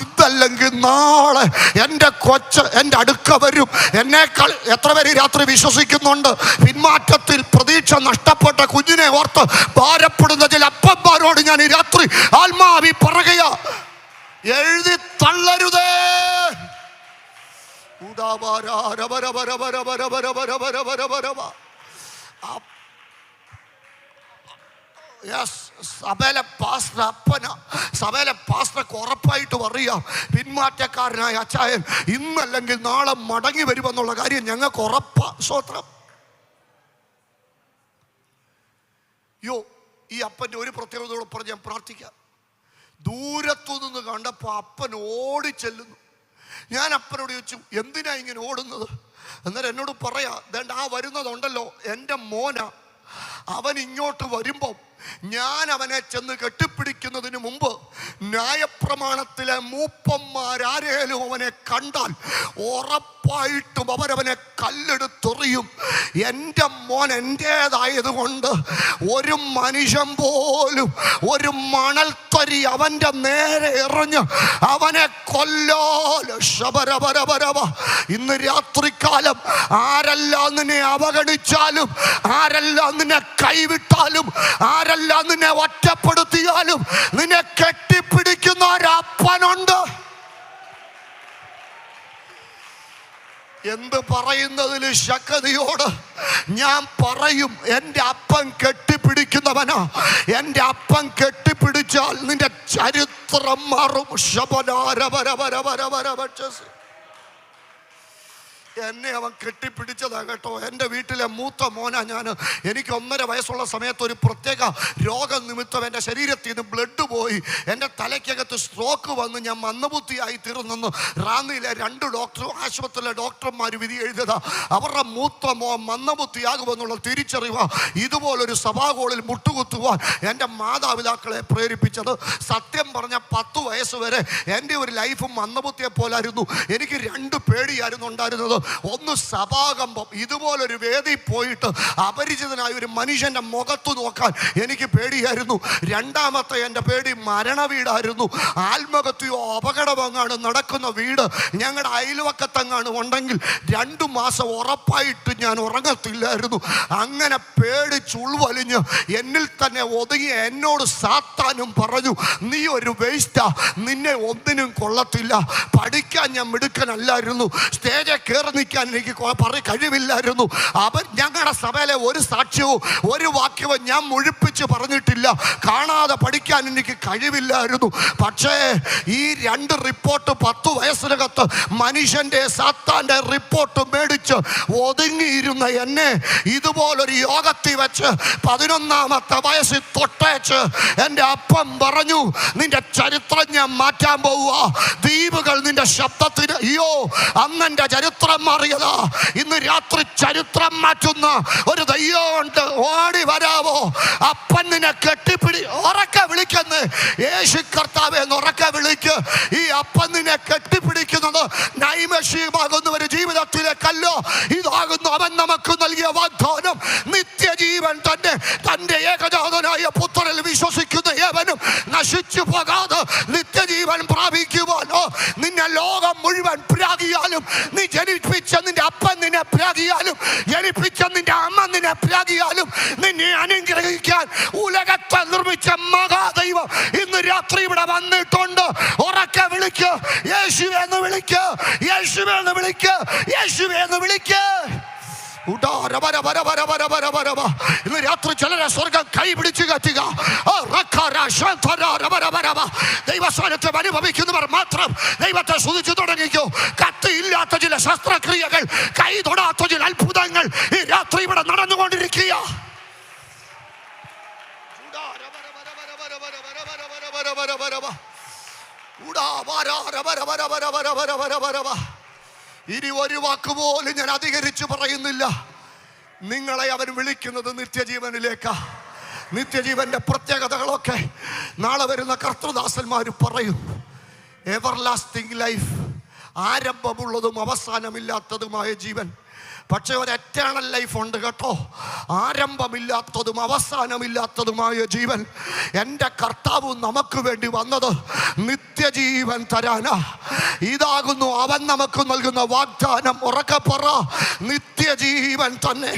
ഇതല്ലെങ്കിൽ നാളെ എൻ്റെ കൊച്ച് എൻ്റെ അടുക്ക വരും. എന്നേക്കാൾ എത്ര പേര് രാത്രി വിശ്വസിക്കുന്നുണ്ട്? പിന്മാറ്റത്തിൽ പ്രതീക്ഷ നഷ്ടപ്പെട്ട കുഞ്ഞിനെ ഓർത്ത് ഭാരപ്പെടുന്ന ചില അപ്പന്മാരോട് ഞാൻ ഈ രാത്രി ആത്മാവി പറയുക, എഴുതി തള്ളരുതേ. സഭയിലെ പാസ്റ്റർ അപ്പന, സഭയിലെ പാസ്റ്റർക്ക് ഉറപ്പായിട്ട് അറിയാം, പിന്മാറ്റക്കാരനായ അച്ചായൻ ഇന്നല്ലെങ്കിൽ നാളെ മടങ്ങി വരുമെന്നുള്ള കാര്യം ഞങ്ങൾക്ക് ഉറപ്പാ. സ്തോത്രം. ഈ അപ്പൻ്റെ ഒരു പ്രത്യേകതയോടെ പറഞ്ഞ് ഞാൻ പ്രാർത്ഥിക്കാം. ദൂരത്തു നിന്ന് കണ്ടപ്പോൾ അപ്പൻ ഓടിച്ചെല്ലുന്നു. ഞാൻ അപ്പനോട് ചോദിച്ചു, എന്തിനാ ഇങ്ങനെ ഓടുന്നത്? അന്നേരം എന്നോട് പറയാ, ദേണ്ട ആ വരുന്നതുണ്ടല്ലോ എൻ്റെ മോനാ. അവൻ ഇങ്ങോട്ട് വരുമ്പം ഞാൻ അവനെ ചെന്ന് കെട്ടിപ്പിടിക്കുന്നതിന് മുമ്പ് ന്യായപ്രമാണത്തിലെ മൂപ്പന്മാരാരേലും അവനെ കണ്ടാൽ ഉറപ്പായിട്ടും അവരവനെ കല്ലെടുത്തെറിയും. എൻ്റെ മോൻ എൻ്റേതായതുകൊണ്ട് ഒരു മനുഷ്യൻ പോലും ഒരു മണൽത്തരി അവൻ്റെ നേരെ എറിഞ്ഞ് അവനെ കൊല്ലാൽ ശബരബരബരവ. ഇന്ന് രാത്രികാലം ആരെല്ലാം നിന്നെ അവഗണിച്ചാലും, ആരെല്ലാം നിന്നെ കൈവിട്ടാലും, ആരെല്ലാം നിന്നെ ഒറ്റപ്പെടുത്തിയാലും നിന്നെ കെട്ടിപ്പിടിക്കുന്ന ഒരപ്പനുണ്ട്. എന്ത് പറയുന്നതിൽ ശക്തിയോട് ഞാൻ പറയും, എൻ്റെ അപ്പൻ കെട്ടിപ്പിടിക്കുന്നവനാ. എൻ്റെ അപ്പൻ കെട്ടിപ്പിടിച്ചാൽ നിന്റെ ചരിത്രം മാറും. എന്നെ അവൻ കെട്ടിപ്പിടിച്ചതാ കേട്ടോ. എൻ്റെ വീട്ടിലെ മൂത്ത മോനാ ഞാൻ. എനിക്ക് 1.5 വയസ്സുള്ള സമയത്ത് ഒരു പ്രത്യേക രോഗനിമിത്തം എൻ്റെ ശരീരത്തിൽ നിന്ന് ബ്ലഡ് പോയി. എൻ്റെ തലയ്ക്കകത്ത് സ്ട്രോക്ക് വന്ന് ഞാൻ മന്ദബുദ്ധിയായി തീർന്നെന്ന് റാന്നിയിലെ 2 ആശുപത്രിയിലെ ഡോക്ടർമാർ വിധി എഴുതിയതാ. അവരുടെ മൂത്ത മോൻ മന്ദബുദ്ധിയാകുമെന്നുള്ള തിരിച്ചറിവാ ഇതുപോലൊരു സഭാകോളിൽ മുട്ടുകുത്തുവാൻ എൻ്റെ മാതാപിതാക്കളെ പ്രേരിപ്പിച്ചത്. സത്യം പറഞ്ഞ 10 വയസ്സ് വരെ എൻ്റെ ഒരു ലൈഫും മന്ദബുദ്ധിയെ പോലായിരുന്നു. എനിക്ക് 2 പേടിയായിരുന്നു ഉണ്ടായിരുന്നത്. ഒന്ന് സഭാകമ്പം, ഇതുപോലൊരു വേദി പോയിട്ട് അപരിചിതനായ ഒരു മനുഷ്യന്റെ മുഖത്ത് നോക്കാൻ എനിക്ക് പേടിയായിരുന്നു. രണ്ടാമത്തെ എൻ്റെ പേടി മരണവീടായിരുന്നു. ആത്മഹത്യയോ അപകടമങ്ങാണ് നടക്കുന്ന വീട് ഞങ്ങളുടെ അയൽവക്കത്തെങ്ങാണ് ഉണ്ടെങ്കിൽ 2 മാസം ഉറപ്പായിട്ട് ഞാൻ ഉറങ്ങത്തില്ലായിരുന്നു. അങ്ങനെ പേടിച്ചുൾവലിഞ്ഞ് എന്നിൽ തന്നെ ഒതുങ്ങിയ എന്നോട് സാത്താനും പറഞ്ഞു, നീ ഒരു വേസ്റ്റാ, നിന്നെ ഒന്നിനും കൊള്ളത്തില്ല. പഠിക്കാൻ ഞാൻ മിടുക്കനല്ലായിരുന്നു, സ്റ്റേജിൽ കയറി നിൽക്കാൻ എനിക്ക് കഴിവില്ലായിരുന്നു. അവൻ ഞങ്ങളുടെ സഭയിലെ ഒരു സാക്ഷ്യവും ഒരു വാക്യവും ഞാൻ മുഴുപ്പിച്ച് പറഞ്ഞിട്ടില്ല. കാണാതെ പഠിക്കാൻ എനിക്ക് കഴിവില്ലായിരുന്നു. പക്ഷേ ഈ 2 റിപ്പോർട്ട് 10 വയസ്സിനകത്ത് മനുഷ്യന്റെ സാത്താന്റെ റിപ്പോർട്ട് മേടിച്ച് ഒതുങ്ങിയിരുന്ന എന്നെ ഇതുപോലൊരു യോഗത്തിൽ വെച്ച് 11ാമത്തെ വയസ്സിൽ തൊട്ടേച്ച് എൻ്റെ അപ്പം പറഞ്ഞു, നിന്റെ ചരിത്രം ഞാൻ മാറ്റാൻ പോവുക. ദ്വീപുകൾ നിന്റെ ശബ്ദത്തിന്, അയ്യോ അന്നെൻ്റെ ചരിത്രം മാറിയത്. ഇന്ന് രാത്രി ചരിത്രം മാറ്റുന്ന ഒരു ദൈവമുണ്ട്. ഓടി വരാവോ? അപ്പൻ നിന്നെ കെട്ടിപ്പിടി. ഉറക്കെ വിളിക്കുന്നു, യേശു കർത്താവേ എന്ന് ഉറക്കെ വിളിക്ക്. ഈ അപ്പൻ നിന്നെ കെട്ടിപ്പിടിക്കുന്നത് നൈമിഷികമാകുന്ന ഒരു ജീവിതത്തിലേക്കല്ലോ. ഇതാകുന്നു അവൻ നമുക്ക് നൽകിയ വാഗ്ദാനം. നിത്യജീവൻ തന്നെ തന്റെ ഏകജാതനായ പുത്രനിൽ വിശ്വസിക്കുന്ന ഏവനും നശിച്ചു പോകാതെ നിത്യജീവൻ പ്രാപിക്കുവാനോ. നിന്നെ ലോകം മുഴുവൻ പ്രാഗിയാലും, നീ ജനിപ്പിച്ച നിന്റെ അപ്പൻ നിന്നെ പ്രാഗിയാലും, ജനിപ്പിച്ച നിന്റെ അമ്മ നിന്നെ പ്രാഗിയാലും, നിന്നെ അനുഗ്രഹിക്കാൻ ഉലകത്തെ നിർമ്മിച്ച മഹാദൈവം ഇന്ന് രാത്രി ഇവിടെ വന്നിട്ടുണ്ട്. ഉറക്കെ വിളിക്ക്, യേശുവേ എന്ന് വിളിക്ക്, യേശുവേ എന്ന് വിളിക്ക്, യേശുവേ എന്ന് വിളിക്ക്. ഇന്ന് രാത്രി ചിലരെ സ്വർഗം കൈപിടിച്ചു കറ്റുക. ദൈവസ്ഥാനത്തെ അനുഭവിക്കുന്നവർ മാത്രം ദൈവത്തെ സ്തുതിച്ചു തുടങ്ങിക്കോ. കത്തിയില്ലാത്ത ചില ശസ്ത്രക്രിയകൾ, കൈ തൊടാത്ത ചില അത്ഭുതങ്ങൾ ഈ രാത്രി ഇവിടെ നടന്നുകൊണ്ടിരിക്കുക. ഇനി ഒരു വാക്കുപോലും ഞാൻ അധികരിച്ച് പറയുന്നില്ല. നിങ്ങളെ അവൻ വിളിക്കുന്നത് നിത്യജീവനിലേക്കാ. നിത്യജീവന്റെ പ്രത്യേകതകളൊക്കെ നാളെ വരുന്ന കർത്തൃദാസന്മാർ പറയും. എവർലാസ്റ്റിംഗ് ലൈഫ്, ആരംഭമുള്ളതും അവസാനമില്ലാത്തതുമായ ജീവൻ. പക്ഷെ ഒരു എറ്റേണൽ ലൈഫ് ഉണ്ട് കേട്ടോ. ആരംഭമില്ലാത്തതും അവസാനമില്ലാത്തതുമായ ജീവൻ. എൻ്റെ കർത്താവ് നമുക്ക് വേണ്ടി വന്നത് നിത്യജീവൻ തരാനാ. ഇതാകുന്നു അവൻ നമുക്ക് നൽകുന്ന വാഗ്ദാനം. ഉറക്കെ പറ, നിത്യജീവൻ തന്നെ.